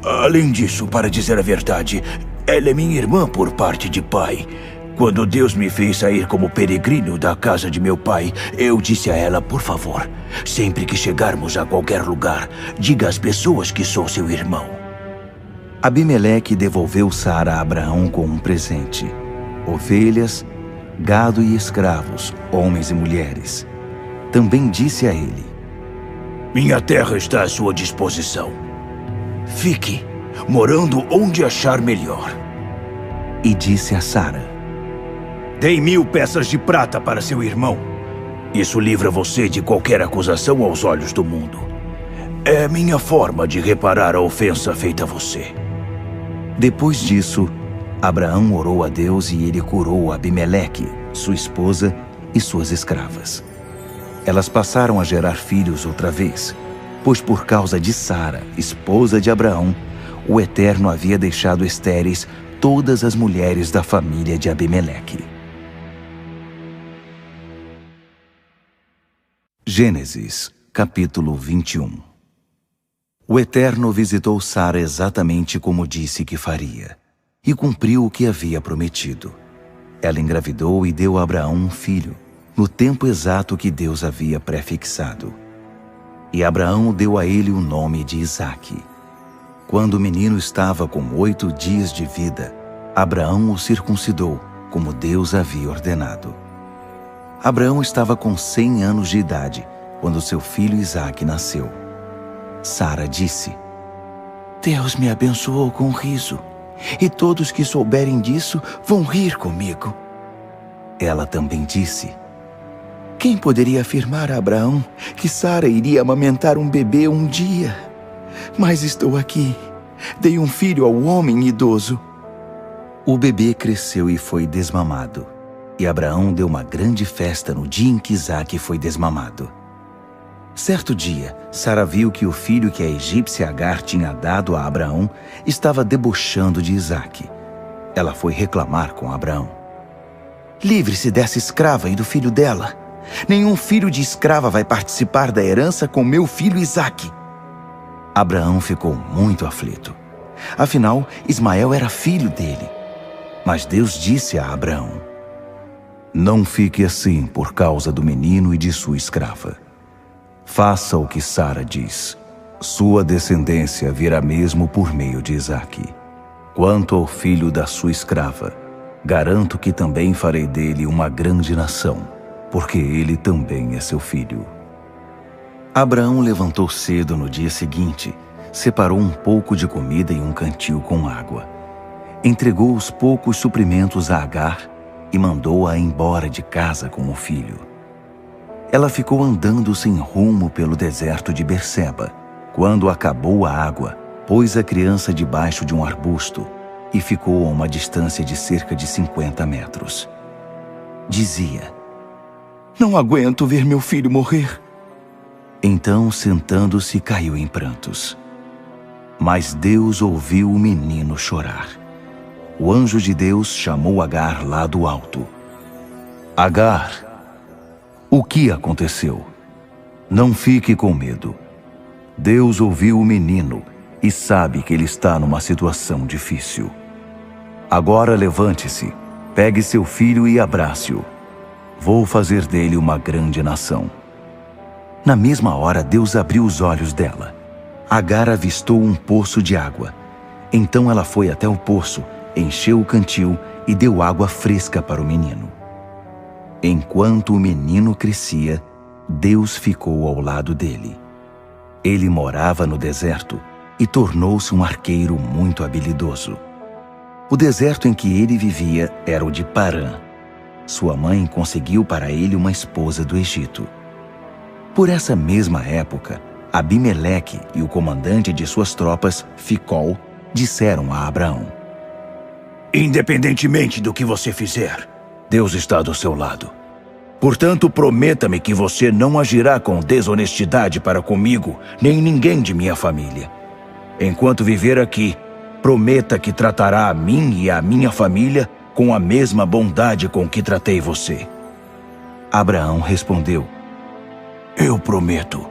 Além disso, para dizer a verdade, ela é minha irmã por parte de pai. Quando Deus me fez sair como peregrino da casa de meu pai, eu disse a ela, por favor, sempre que chegarmos a qualquer lugar, diga às pessoas que sou seu irmão. Abimeleque devolveu Sara a Abraão com um presente: ovelhas, gado e escravos, homens e mulheres. Também disse a ele: Minha terra está à sua disposição. Fique, morando onde achar melhor. E disse a Sara: Dei 1000 peças de prata para seu irmão. Isso livra você de qualquer acusação aos olhos do mundo. É minha forma de reparar a ofensa feita a você. Depois disso, Abraão orou a Deus e ele curou Abimeleque, sua esposa e suas escravas. Elas passaram a gerar filhos outra vez, pois por causa de Sara, esposa de Abraão, o Eterno havia deixado estéreis todas as mulheres da família de Abimeleque. Gênesis, capítulo 21. O Eterno visitou Sara exatamente como disse que faria, e cumpriu o que havia prometido. Ela engravidou e deu a Abraão um filho, no tempo exato que Deus havia prefixado. E Abraão deu a ele o nome de Isaque. Quando o menino estava com 8 dias de vida, Abraão o circuncidou, como Deus havia ordenado. Abraão estava com 100 anos de idade, quando seu filho Isaque nasceu. Sara disse: Deus me abençoou com riso, e todos que souberem disso vão rir comigo. Ela também disse: Quem poderia afirmar a Abraão que Sara iria amamentar um bebê um dia? Mas estou aqui. Dei um filho ao homem idoso. O bebê cresceu e foi desmamado. E Abraão deu uma grande festa no dia em que Isaque foi desmamado. Certo dia, Sara viu que o filho que a egípcia Agar tinha dado a Abraão estava debochando de Isaque. Ela foi reclamar com Abraão: Livre-se dessa escrava e do filho dela. Nenhum filho de escrava vai participar da herança com meu filho Isaque. Abraão ficou muito aflito. Afinal, Ismael era filho dele. Mas Deus disse a Abraão: Não fique assim por causa do menino e de sua escrava. Faça o que Sara diz. Sua descendência virá mesmo por meio de Isaque. Quanto ao filho da sua escrava, Garanto que também farei dele uma grande nação, porque ele também é seu filho. Abraão levantou cedo no dia seguinte, separou um pouco de comida e um cantil com água. Entregou os poucos suprimentos a Agar e mandou-a embora de casa com o filho. Ela ficou andando sem rumo pelo deserto de Berseba. Quando acabou a água, pôs a criança debaixo de um arbusto e ficou a uma distância de cerca de 50 metros. Dizia: Não aguento ver meu filho morrer. Então, sentando-se, caiu em prantos. Mas Deus ouviu o menino chorar. O anjo de Deus chamou Agar lá do alto. Agar, o que aconteceu? Não fique com medo. Deus ouviu o menino e sabe que ele está numa situação difícil. Agora levante-se, pegue seu filho e abrace-o. Vou fazer dele uma grande nação. Na mesma hora, Deus abriu os olhos dela. Agar avistou um poço de água. Então ela foi até o poço, encheu o cantil e deu água fresca para o menino. Enquanto o menino crescia, Deus ficou ao lado dele. Ele morava no deserto e tornou-se um arqueiro muito habilidoso. O deserto em que ele vivia era o de Parã. Sua mãe conseguiu para ele uma esposa do Egito. Por essa mesma época, Abimeleque e o comandante de suas tropas, Ficol, disseram a Abraão: Independentemente do que você fizer, Deus está do seu lado. Portanto, prometa-me que você não agirá com desonestidade para comigo, nem ninguém de minha família. Enquanto viver aqui, prometa que tratará a mim e a minha família com a mesma bondade com que tratei você. Abraão respondeu: Eu prometo.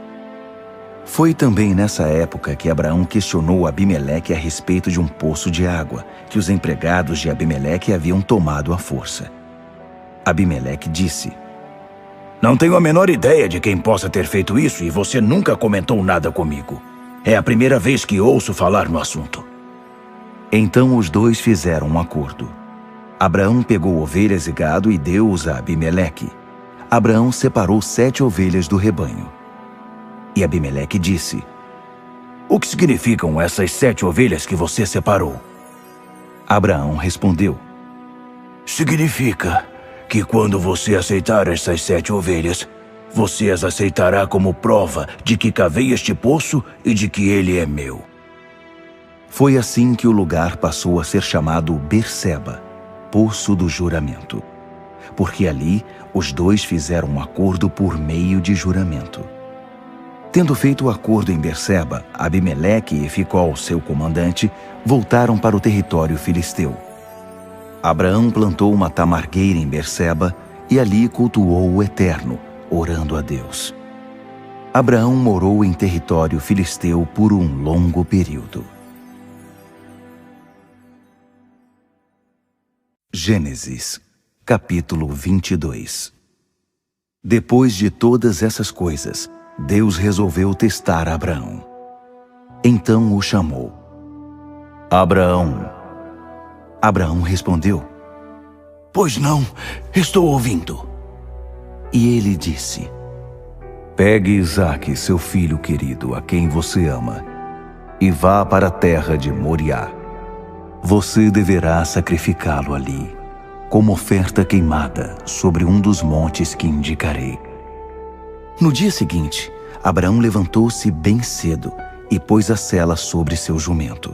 Foi também nessa época que Abraão questionou Abimeleque a respeito de um poço de água que os empregados de Abimeleque haviam tomado à força. Abimeleque disse: Não tenho a menor ideia de quem possa ter feito isso e você nunca comentou nada comigo. É a primeira vez que ouço falar no assunto. Então os dois fizeram um acordo. Abraão pegou ovelhas e gado e deu-os a Abimeleque. Abraão separou 7 ovelhas do rebanho. E Abimeleque disse: O que significam essas 7 ovelhas que você separou? Abraão respondeu: Significa que quando você aceitar essas 7 ovelhas, você as aceitará como prova de que cavei este poço e de que ele é meu. Foi assim que o lugar passou a ser chamado Berseba, Poço do Juramento, porque ali os dois fizeram um acordo por meio de juramento. Tendo feito o acordo em Berseba, Abimeleque e Ficol, seu comandante, voltaram para o território filisteu. Abraão plantou uma tamargueira em Berseba e ali cultuou o Eterno, orando a Deus. Abraão morou em território filisteu por um longo período. Gênesis, capítulo 22. Depois de todas essas coisas, Deus resolveu testar Abraão. Então o chamou: Abraão. Abraão respondeu: Pois não, estou ouvindo. E ele disse: Pegue Isaque, seu filho querido, a quem você ama, e vá para a terra de Moriá. Você deverá sacrificá-lo ali, como oferta queimada, sobre um dos montes que indicarei. No dia seguinte, Abraão levantou-se bem cedo e pôs a sela sobre seu jumento.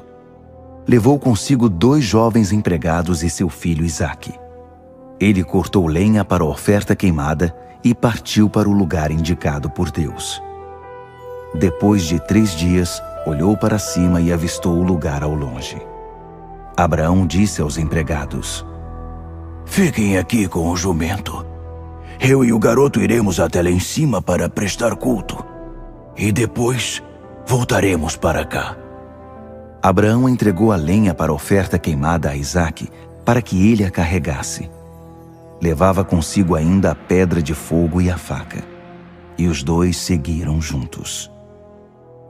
Levou consigo 2 jovens empregados e seu filho Isaque. Ele cortou lenha para a oferta queimada e partiu para o lugar indicado por Deus. Depois de 3 dias, olhou para cima e avistou o lugar ao longe. Abraão disse aos empregados: Fiquem aqui com o jumento. Eu e o garoto iremos até lá em cima para prestar culto. E depois voltaremos para cá. Abraão entregou a lenha para a oferta queimada a Isaque, para que ele a carregasse. Levava consigo ainda a pedra de fogo e a faca. E os dois seguiram juntos.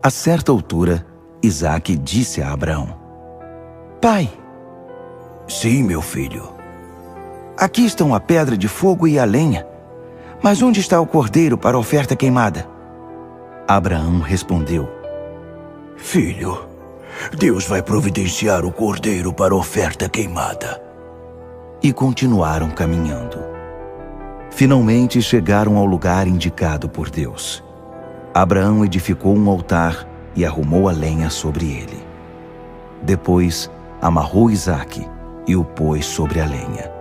A certa altura, Isaque disse a Abraão: Pai. Sim, meu filho. Aqui estão a pedra de fogo e a lenha. Mas onde está o cordeiro para a oferta queimada? Abraão respondeu: Filho, Deus vai providenciar o cordeiro para a oferta queimada. E continuaram caminhando. Finalmente chegaram ao lugar indicado por Deus. Abraão edificou um altar e arrumou a lenha sobre ele. Depois, amarrou Isaque e o pôs sobre a lenha.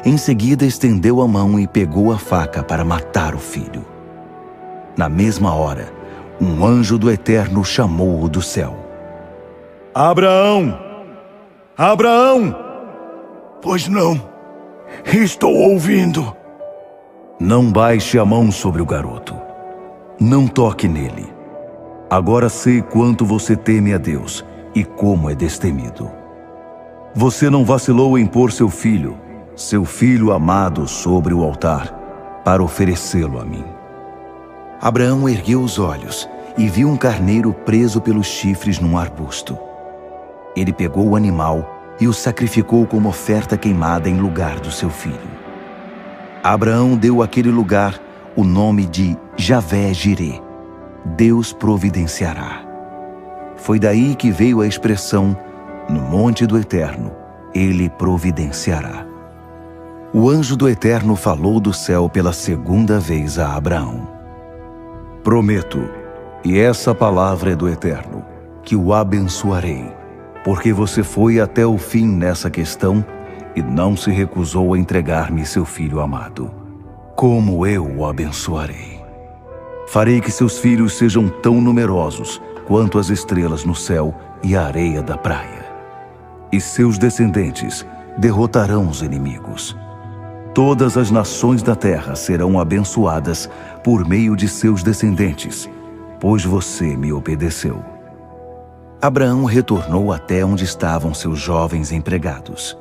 Em seguida, estendeu a mão e pegou a faca para matar o filho. Na mesma hora, um anjo do Eterno chamou-o do céu. Abraão! Abraão! Pois não, estou ouvindo. Não baixe a mão sobre o garoto. Não toque nele. Agora sei quanto você teme a Deus e como é destemido. Você não vacilou em pôr seu filho amado, sobre o altar, para oferecê-lo a mim. Abraão ergueu os olhos e viu um carneiro preso pelos chifres num arbusto. Ele pegou o animal e o sacrificou como oferta queimada em lugar do seu filho. Abraão deu àquele lugar o nome de Javé-Jirê, Deus providenciará. Foi daí que veio a expressão, no monte do Eterno, ele providenciará. O anjo do Eterno falou do céu pela segunda vez a Abraão. Prometo, e essa palavra é do Eterno, que o abençoarei, porque você foi até o fim nessa questão e não se recusou a entregar-me seu filho amado. Como eu o abençoarei. Farei que seus filhos sejam tão numerosos quanto as estrelas no céu e a areia da praia. E seus descendentes derrotarão os inimigos. Todas as nações da terra serão abençoadas por meio de seus descendentes, pois você me obedeceu. Abraão retornou até onde estavam seus jovens empregados.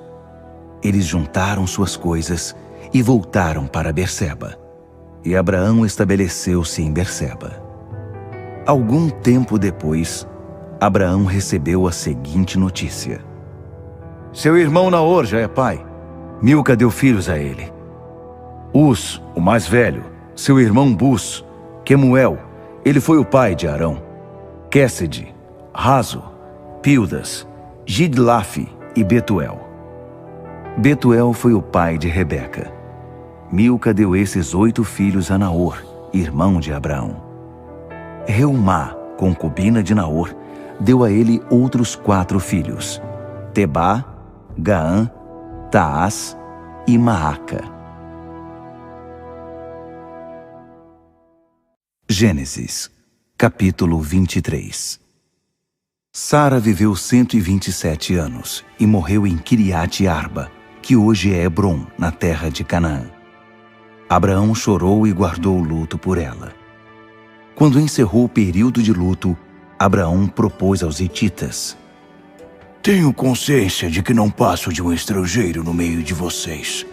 Eles juntaram suas coisas e voltaram para Berseba. E Abraão estabeleceu-se em Berseba. Algum tempo depois, Abraão recebeu a seguinte notícia: seu irmão Naor já é pai. Milca deu filhos a ele. Uz, o mais velho, seu irmão Bus, Quemuel, ele foi o pai de Arão, Quésede, Razo, Pildas, Gidlaf e Betuel. Betuel foi o pai de Rebeca. Milca deu esses 8 filhos a Naor, irmão de Abraão. Reumá, concubina de Naor, deu a ele outros 4 filhos: Tebá, Gaã, Taás e Maaca. Gênesis, capítulo 23. Sara viveu 127 anos e morreu em Kiriat Arba, que hoje é Hebrom, na terra de Canaã. Abraão chorou e guardou luto por ela. Quando encerrou o período de luto, Abraão propôs aos hititas: Tenho consciência de que não passo de um estrangeiro no meio de vocês,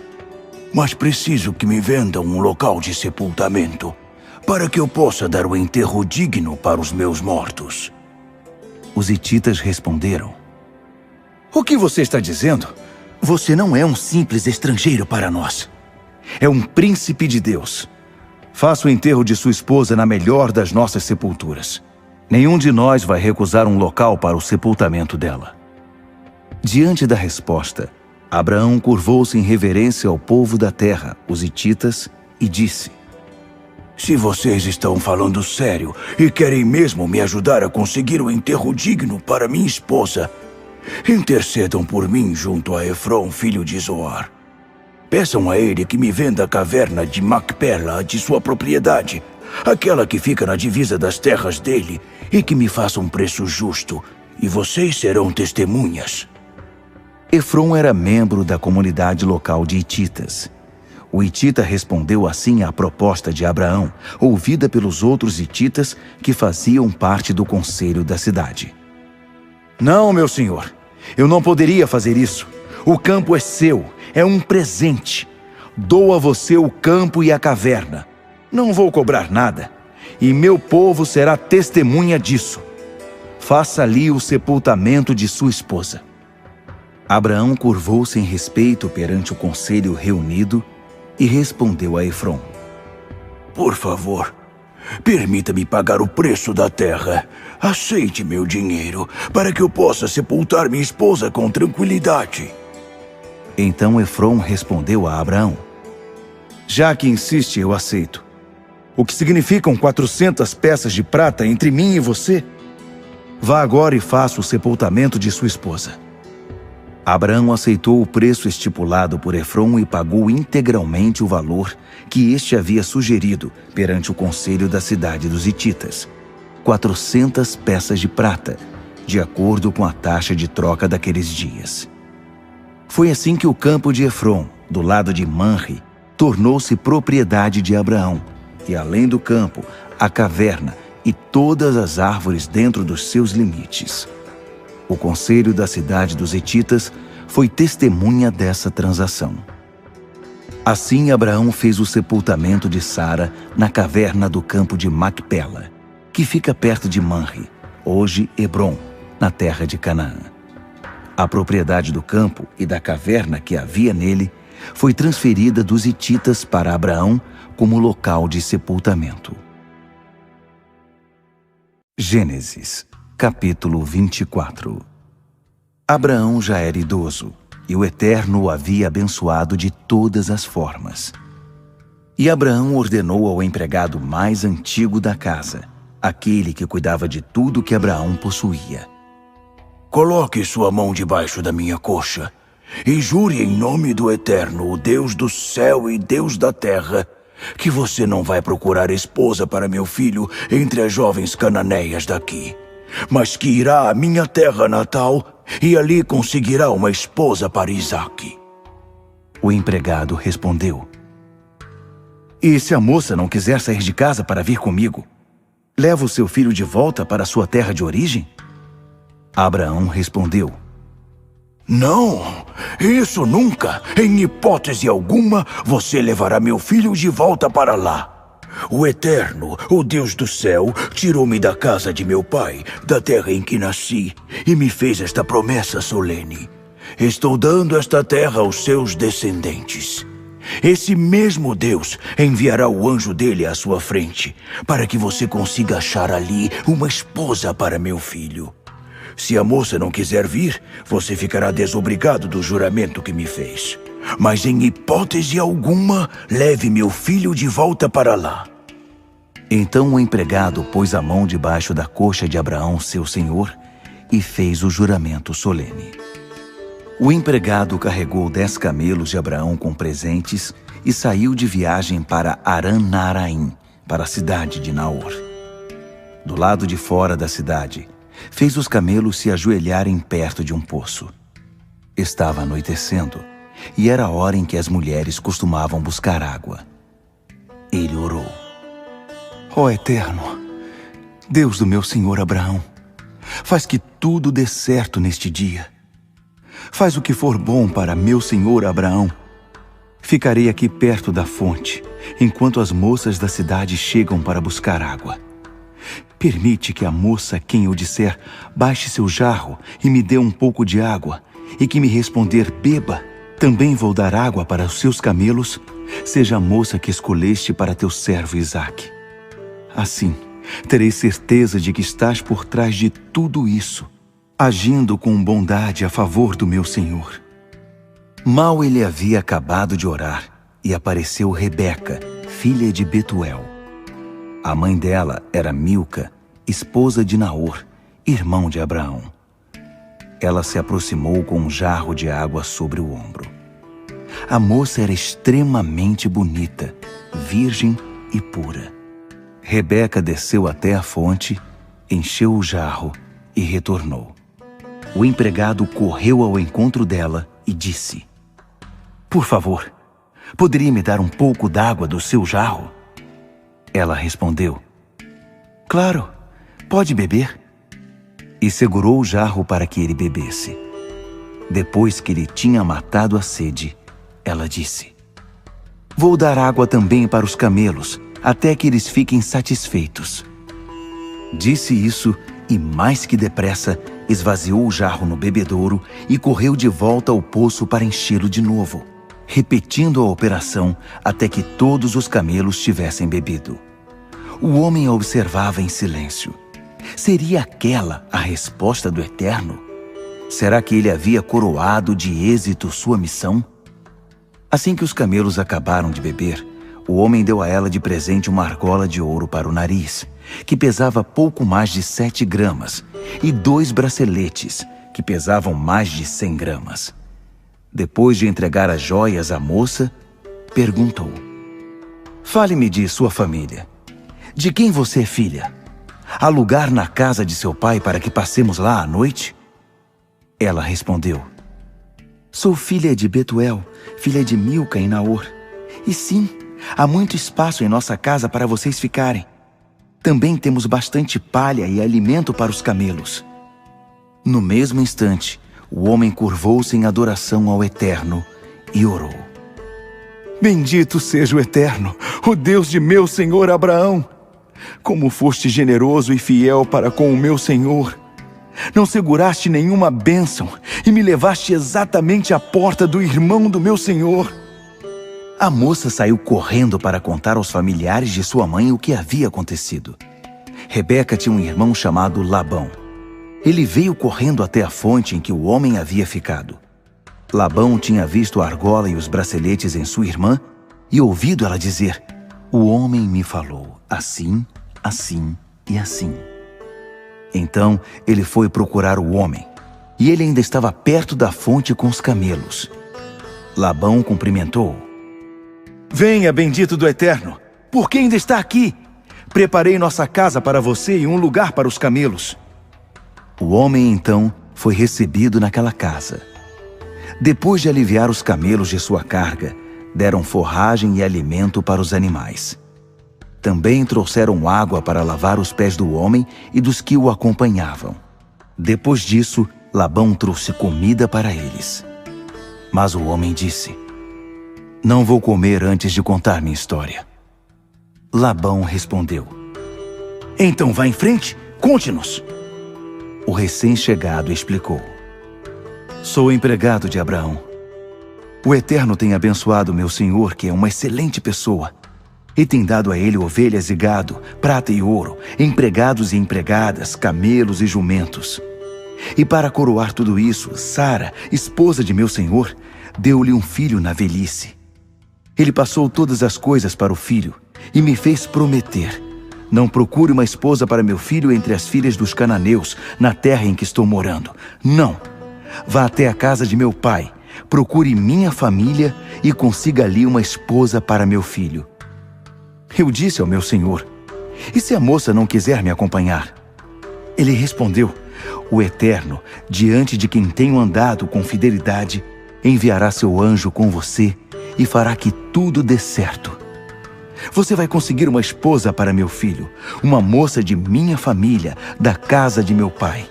mas preciso que me vendam um local de sepultamento, para que eu possa dar o enterro digno para os meus mortos. Os hititas responderam: O que você está dizendo? Você não é um simples estrangeiro para nós. É um príncipe de Deus. Faça o enterro de sua esposa na melhor das nossas sepulturas. Nenhum de nós vai recusar um local para o sepultamento dela. Diante da resposta, Abraão curvou-se em reverência ao povo da terra, os hititas, e disse: Se vocês estão falando sério e querem mesmo me ajudar a conseguir o enterro digno para minha esposa, intercedam por mim junto a Efron, filho de Zoar. Peçam a ele que me venda a caverna de Macpela de sua propriedade, aquela que fica na divisa das terras dele, e que me faça um preço justo, e vocês serão testemunhas. Efron era membro da comunidade local de hititas. O hitita respondeu assim à proposta de Abraão, ouvida pelos outros hititas que faziam parte do conselho da cidade. Não, meu senhor, eu não poderia fazer isso. O campo é seu, é um presente. Dou a você o campo e a caverna. Não vou cobrar nada, e meu povo será testemunha disso. Faça ali o sepultamento de sua esposa. Abraão curvou-se em respeito perante o conselho reunido e respondeu a Efrom: Por favor, permita-me pagar o preço da terra. Aceite meu dinheiro, para que eu possa sepultar minha esposa com tranquilidade. Então Efrom respondeu a Abraão: Já que insiste, eu aceito. O que significam 400 peças de prata entre mim e você? Vá agora e faça o sepultamento de sua esposa. Abraão aceitou o preço estipulado por Efrom e pagou integralmente o valor que este havia sugerido perante o conselho da cidade dos hititas: 400 peças de prata, de acordo com a taxa de troca daqueles dias. Foi assim que o campo de Efrom, do lado de Manre, tornou-se propriedade de Abraão, e além do campo, a caverna e todas as árvores dentro dos seus limites. O conselho da cidade dos hititas foi testemunha dessa transação. Assim Abraão fez o sepultamento de Sara na caverna do campo de Macpela, que fica perto de Manre, hoje Hebrom, na terra de Canaã. A propriedade do campo e da caverna que havia nele foi transferida dos hititas para Abraão como local de sepultamento. Gênesis, capítulo 24. Abraão já era idoso, e o Eterno o havia abençoado de todas as formas. E Abraão ordenou ao empregado mais antigo da casa, aquele que cuidava de tudo que Abraão possuía: Coloque sua mão debaixo da minha coxa e jure em nome do Eterno, o Deus do céu e Deus da terra, que você não vai procurar esposa para meu filho entre as jovens cananeias daqui, mas que irá à minha terra natal e ali conseguirá uma esposa para Isaque. O empregado respondeu: E se a moça não quiser sair de casa para vir comigo, leva o seu filho de volta para sua terra de origem? Abraão respondeu: Não, isso nunca. Em hipótese alguma, você levará meu filho de volta para lá. O Eterno, o Deus do céu, tirou-me da casa de meu pai, da terra em que nasci, e me fez esta promessa solene: Estou dando esta terra aos seus descendentes. Esse mesmo Deus enviará o anjo dele à sua frente, para que você consiga achar ali uma esposa para meu filho. Se a moça não quiser vir, você ficará desobrigado do juramento que me fez. Mas em hipótese alguma, leve meu filho de volta para lá. Então o empregado pôs a mão debaixo da coxa de Abraão, seu senhor, e fez o juramento solene. O empregado carregou 10 camelos de Abraão com presentes e saiu de viagem para Aran-Naraim, para a cidade de Naor. Do lado de fora da cidade, fez os camelos se ajoelharem perto de um poço. Estava anoitecendo, e era a hora em que as mulheres costumavam buscar água. Ele orou: Ó Eterno, Deus do meu senhor Abraão, faz que tudo dê certo neste dia. Faz o que for bom para meu senhor Abraão. Ficarei aqui perto da fonte, enquanto as moças da cidade chegam para buscar água. Permite que a moça a quem eu disser, baixe seu jarro e me dê um pouco de água, e que me responder, beba, também vou dar água para os seus camelos, seja a moça que escolheste para teu servo Isaque. Assim, terei certeza de que estás por trás de tudo isso, agindo com bondade a favor do meu senhor. Mal ele havia acabado de orar, e apareceu Rebeca, filha de Betuel. A mãe dela era Milca, esposa de Naor, irmão de Abraão. Ela se aproximou com um jarro de água sobre o ombro. A moça era extremamente bonita, virgem e pura. Rebeca desceu até a fonte, encheu o jarro e retornou. O empregado correu ao encontro dela e disse: Por favor, poderia me dar um pouco d'água do seu jarro? Ela respondeu: Claro, pode beber. E segurou o jarro para que ele bebesse. Depois que ele tinha matado a sede, ela disse: Vou dar água também para os camelos, até que eles fiquem satisfeitos. Disse isso e, mais que depressa, esvaziou o jarro no bebedouro e correu de volta ao poço para enchê-lo de novo, repetindo a operação até que todos os camelos tivessem bebido. O homem a observava em silêncio. Seria aquela a resposta do Eterno? Será que ele havia coroado de êxito sua missão? Assim que os camelos acabaram de beber, o homem deu a ela de presente uma argola de ouro para o nariz, que pesava pouco mais de 7 gramas, e 2 braceletes, que pesavam mais de 100 gramas. Depois de entregar as joias à moça, perguntou: "Fale-me de sua família. De quem você é filha? Há lugar na casa de seu pai para que passemos lá à noite?" Ela respondeu: "Sou filha de Betuel, filha de Milca e Naor. E sim, há muito espaço em nossa casa para vocês ficarem. Também temos bastante palha e alimento para os camelos." No mesmo instante, o homem curvou-se em adoração ao Eterno e orou: Bendito seja o Eterno, o Deus de meu senhor Abraão. Como foste generoso e fiel para com o meu senhor. Não seguraste nenhuma bênção e me levaste exatamente à porta do irmão do meu senhor. A moça saiu correndo para contar aos familiares de sua mãe o que havia acontecido. Rebeca tinha um irmão chamado Labão. Ele veio correndo até a fonte em que o homem havia ficado. Labão tinha visto a argola e os braceletes em sua irmã e ouvido ela dizer: "O homem me falou assim, assim e assim." Então ele foi procurar o homem, e ele ainda estava perto da fonte com os camelos. Labão cumprimentou-o: Venha, bendito do Eterno, por que ainda está aqui? Preparei nossa casa para você e um lugar para os camelos. O homem então foi recebido naquela casa. Depois de aliviar os camelos de sua carga, deram forragem e alimento para os animais. Também trouxeram água para lavar os pés do homem e dos que o acompanhavam. Depois disso, Labão trouxe comida para eles. Mas o homem disse: "Não vou comer antes de contar minha história." Labão respondeu: Então vá em frente, conte-nos. O recém-chegado explicou: "Sou empregado de Abraão. O Eterno tem abençoado meu senhor, que é uma excelente pessoa, e tem dado a ele ovelhas e gado, prata e ouro, empregados e empregadas, camelos e jumentos. E para coroar tudo isso, Sara, esposa de meu senhor, deu-lhe um filho na velhice. Ele passou todas as coisas para o filho e me fez prometer: não procure uma esposa para meu filho entre as filhas dos cananeus, na terra em que estou morando. Não. Vá até a casa de meu pai, procure minha família e consiga ali uma esposa para meu filho." Eu disse ao meu senhor: "E se a moça não quiser me acompanhar?" Ele respondeu: "O Eterno, diante de quem tenho andado com fidelidade, enviará seu anjo com você e fará que tudo dê certo. Você vai conseguir uma esposa para meu filho, uma moça de minha família, da casa de meu pai.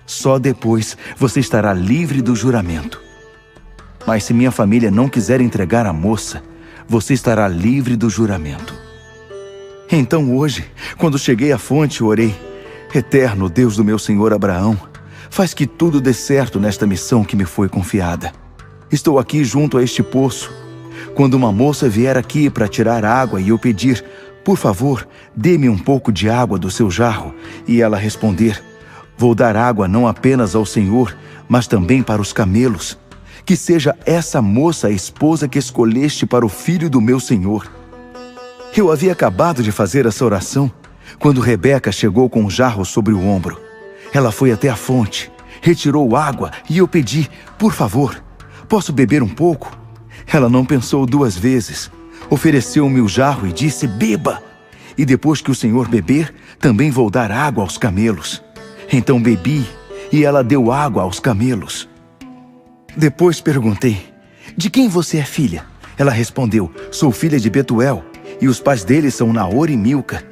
Só depois você estará livre do juramento. Mas se minha família não quiser entregar a moça, você estará livre do juramento." Então hoje, quando cheguei à fonte, orei: "Eterno Deus do meu senhor Abraão, faz que tudo dê certo nesta missão que me foi confiada. Estou aqui junto a este poço. Quando uma moça vier aqui para tirar água e eu pedir: 'Por favor, dê-me um pouco de água do seu jarro,' e ela responder: 'Vou dar água não apenas ao Senhor, mas também para os camelos,' que seja essa moça a esposa que escolheste para o filho do meu senhor." Eu havia acabado de fazer essa oração quando Rebeca chegou com um jarro sobre o ombro. Ela foi até a fonte, retirou água e eu pedi: "Por favor, posso beber um pouco?" Ela não pensou 2 vezes. Ofereceu-me o jarro e disse: "Beba! E depois que o senhor beber, também vou dar água aos camelos." Então bebi e ela deu água aos camelos. Depois perguntei: "De quem você é filha?" Ela respondeu: "Sou filha de Betuel, e os pais dele são Naor e Milca."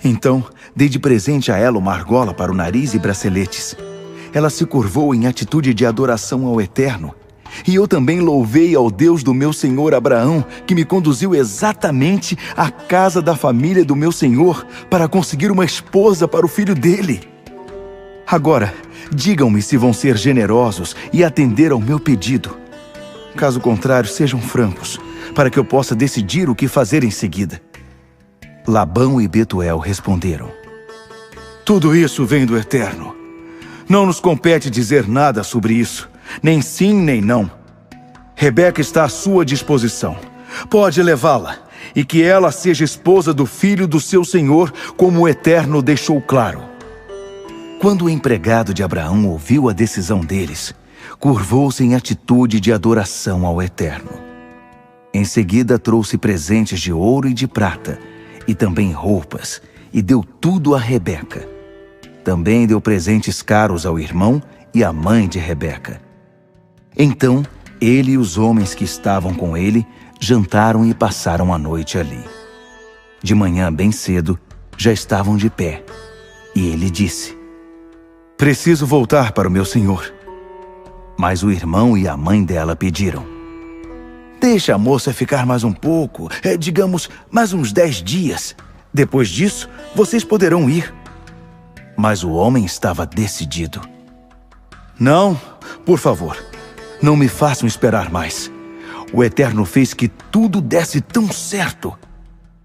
Então dei de presente a ela uma argola para o nariz e braceletes. Ela se curvou em atitude de adoração ao Eterno, e eu também louvei ao Deus do meu senhor Abraão, que me conduziu exatamente à casa da família do meu senhor para conseguir uma esposa para o filho dele. Agora, digam-me se vão ser generosos e atender ao meu pedido. Caso contrário, sejam francos, para que eu possa decidir o que fazer em seguida. Labão e Betuel responderam: Tudo isso vem do Eterno. Não nos compete dizer nada sobre isso, nem sim nem não. Rebeca está à sua disposição. Pode levá-la, e que ela seja esposa do filho do seu senhor, como o Eterno deixou claro. Quando o empregado de Abraão ouviu a decisão deles, curvou-se em atitude de adoração ao Eterno. Em seguida trouxe presentes de ouro e de prata, e também roupas, e deu tudo a Rebeca. Também deu presentes caros ao irmão e à mãe de Rebeca. Então, ele e os homens que estavam com ele jantaram e passaram a noite ali. De manhã, bem cedo, já estavam de pé, e ele disse: Preciso voltar para o meu senhor. Mas o irmão e a mãe dela pediram: Deixa a moça ficar mais um pouco, digamos, mais uns 10 dias. Depois disso, vocês poderão ir. Mas o homem estava decidido. Não, por favor, não me façam esperar mais. O Eterno fez que tudo desse tão certo.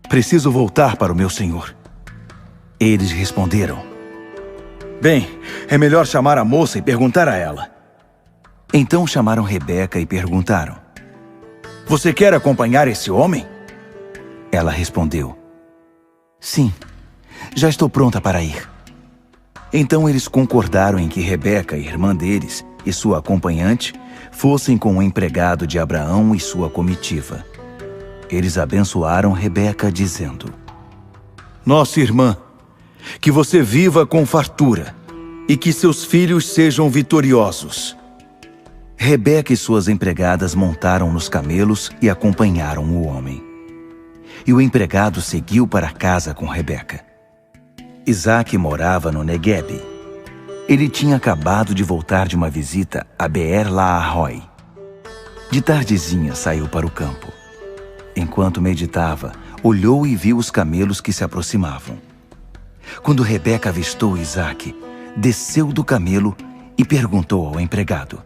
Preciso voltar para o meu senhor. Eles responderam: Bem, é melhor chamar a moça e perguntar a ela. Então chamaram Rebeca e perguntaram: Você quer acompanhar esse homem? Ela respondeu: Sim, já estou pronta para ir. Então eles concordaram em que Rebeca, irmã deles, e sua acompanhante fossem com o empregado de Abraão e sua comitiva. Eles abençoaram Rebeca, dizendo: Nossa irmã, que você viva com fartura e que seus filhos sejam vitoriosos. Rebeca e suas empregadas montaram nos camelos e acompanharam o homem. E o empregado seguiu para casa com Rebeca. Isaque morava no Neguebe. Ele tinha acabado de voltar de uma visita a Beer-la-Arroi. De tardezinha saiu para o campo. Enquanto meditava, olhou e viu os camelos que se aproximavam. Quando Rebeca avistou Isaque, desceu do camelo e perguntou ao empregado: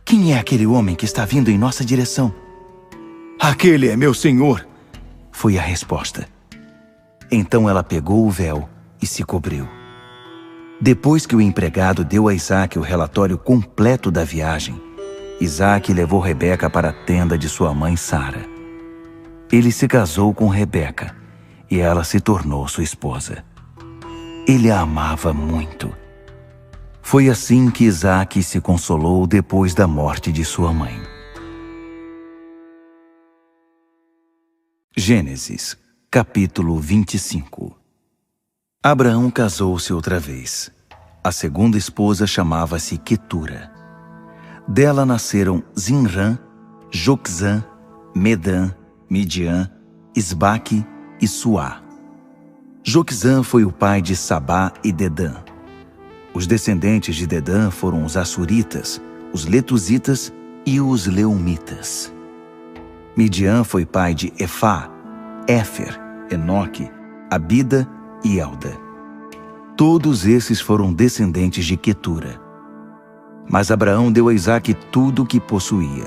Quem é aquele homem que está vindo em nossa direção? Aquele é meu senhor, foi a resposta. Então ela pegou o véu e se cobriu. Depois que o empregado deu a Isaque o relatório completo da viagem, Isaque levou Rebeca para a tenda de sua mãe Sara. Ele se casou com Rebeca e ela se tornou sua esposa. Ele a amava muito. Foi assim que Isaque se consolou depois da morte de sua mãe. Gênesis, capítulo 25. Abraão casou-se outra vez. A segunda esposa chamava-se Quetura. Dela nasceram Zinrã, Joquzã, Medã, Midian, Isbaque e Suá. Joquzã foi o pai de Sabá e Dedã. Os descendentes de Dedã foram os Assuritas, os Letuzitas e os Leumitas. Midian foi pai de Efá, Éfer, Enoque, Abida e Elda. Todos esses foram descendentes de Quetura. Mas Abraão deu a Isaque tudo o que possuía.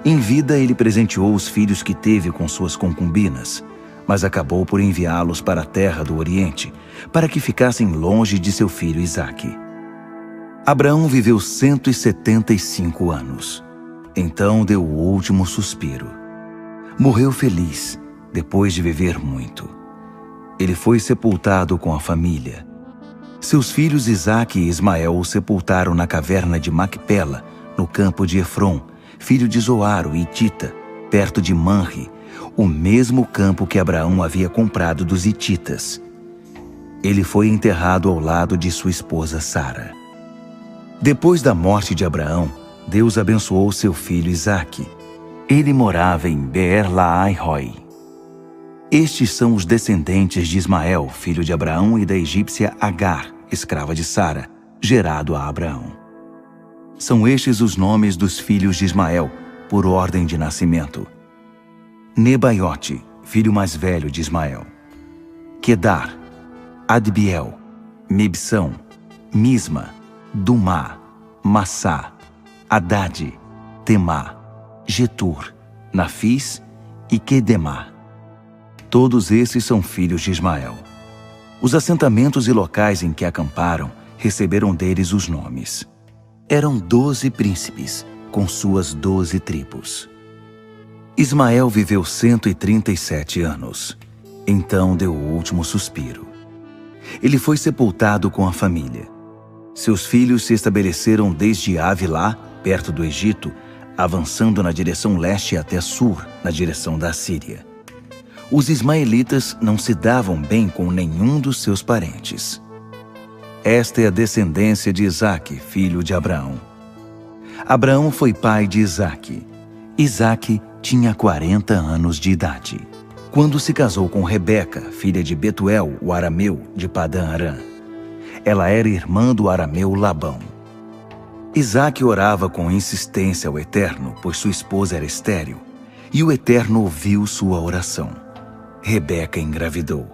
Em vida ele presenteou os filhos que teve com suas concubinas, mas acabou por enviá-los para a terra do Oriente, para que ficassem longe de seu filho Isaque. Abraão viveu 175 anos. Então deu o último suspiro. Morreu feliz, depois de viver muito. Ele foi sepultado com a família. Seus filhos Isaque e Ismael o sepultaram na caverna de Macpela, no campo de Efron, filho de Zoar, o hitita, perto de Manre, o mesmo campo que Abraão havia comprado dos hititas. Ele foi enterrado ao lado de sua esposa Sara. Depois da morte de Abraão, Deus abençoou seu filho Isaque. Ele morava em Beer-la-Ai-Roi. Estes são os descendentes de Ismael, filho de Abraão, e da egípcia Agar, escrava de Sara, gerado a Abraão. São estes os nomes dos filhos de Ismael, por ordem de nascimento: Nebaiote, filho mais velho de Ismael; Quedar, Adbiel, Mibsão, Misma, Dumá, Massá, Haddad, Temá, Getur, Nafis e Quedemá. Todos esses são filhos de Ismael. Os assentamentos e locais em que acamparam receberam deles os nomes. Eram 12 príncipes, com suas 12 tribos. Ismael viveu 137 anos. Então deu o último suspiro. Ele foi sepultado com a família. Seus filhos se estabeleceram desde Avilá, perto do Egito, avançando na direção leste até Sur, na direção da Assíria. Os ismaelitas não se davam bem com nenhum dos seus parentes. Esta é a descendência de Isaque, filho de Abraão. Abraão foi pai de Isaque. Isaque tinha 40 anos de idade, quando se casou com Rebeca, filha de Betuel, o arameu, de Padã-Arã. Ela era irmã do arameu Labão. Isaque orava com insistência ao Eterno, pois sua esposa era estéril, e o Eterno ouviu sua oração. Rebeca engravidou.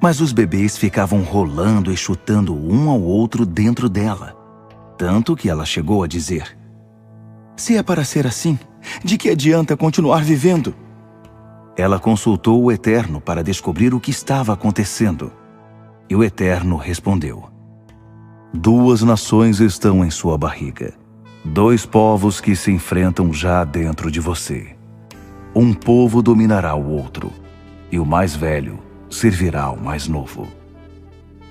Mas os bebês ficavam rolando e chutando um ao outro dentro dela, tanto que ela chegou a dizer: "Se é para ser assim, de que adianta continuar vivendo?" Ela consultou o Eterno para descobrir o que estava acontecendo. E o Eterno respondeu: "2 nações estão em sua barriga, 2 povos que se enfrentam já dentro de você. Um povo dominará o outro, e o mais velho servirá ao mais novo."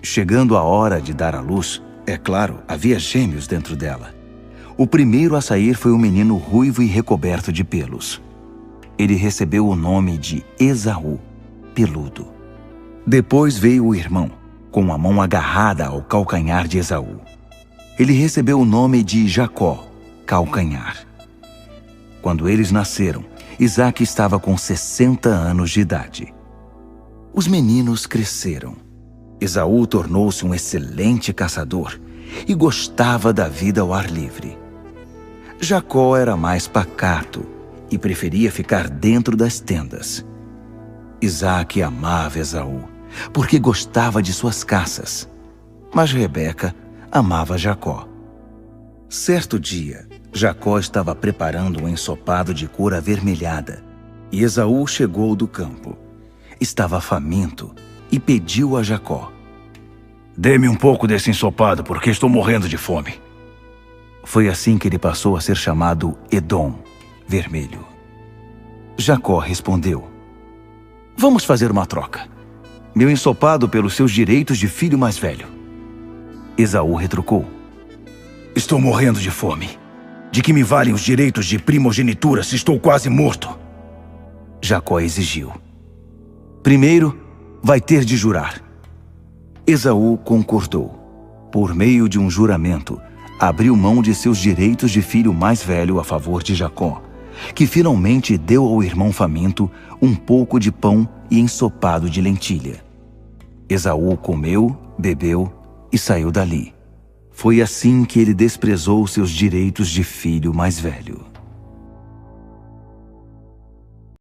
Chegando a hora de dar à luz, é claro, havia gêmeos dentro dela. O primeiro a sair foi um menino ruivo e recoberto de pelos. Ele recebeu o nome de Esaú, peludo. Depois veio o irmão, com a mão agarrada ao calcanhar de Esaú. Ele recebeu o nome de Jacó, calcanhar. Quando eles nasceram, Isaque estava com 60 anos de idade. Os meninos cresceram. Esaú tornou-se um excelente caçador e gostava da vida ao ar livre. Jacó era mais pacato e preferia ficar dentro das tendas. Isaque amava Esaú, porque gostava de suas caças, mas Rebeca amava Jacó. Certo dia, Jacó estava preparando um ensopado de cor avermelhada, e Esaú chegou do campo. Estava faminto e pediu a Jacó: "Dê-me um pouco desse ensopado, porque estou morrendo de fome." Foi assim que ele passou a ser chamado Edom, vermelho. Jacó respondeu: "Vamos fazer uma troca. Meu ensopado pelos seus direitos de filho mais velho." Esaú retrucou: "Estou morrendo de fome. De que me valem os direitos de primogenitura se estou quase morto?" Jacó exigiu: "Primeiro, vai ter de jurar." Esaú concordou. Por meio de um juramento, abriu mão de seus direitos de filho mais velho a favor de Jacó, que finalmente deu ao irmão faminto um pouco de pão e ensopado de lentilha. Esaú comeu, bebeu e saiu dali. Foi assim que ele desprezou seus direitos de filho mais velho.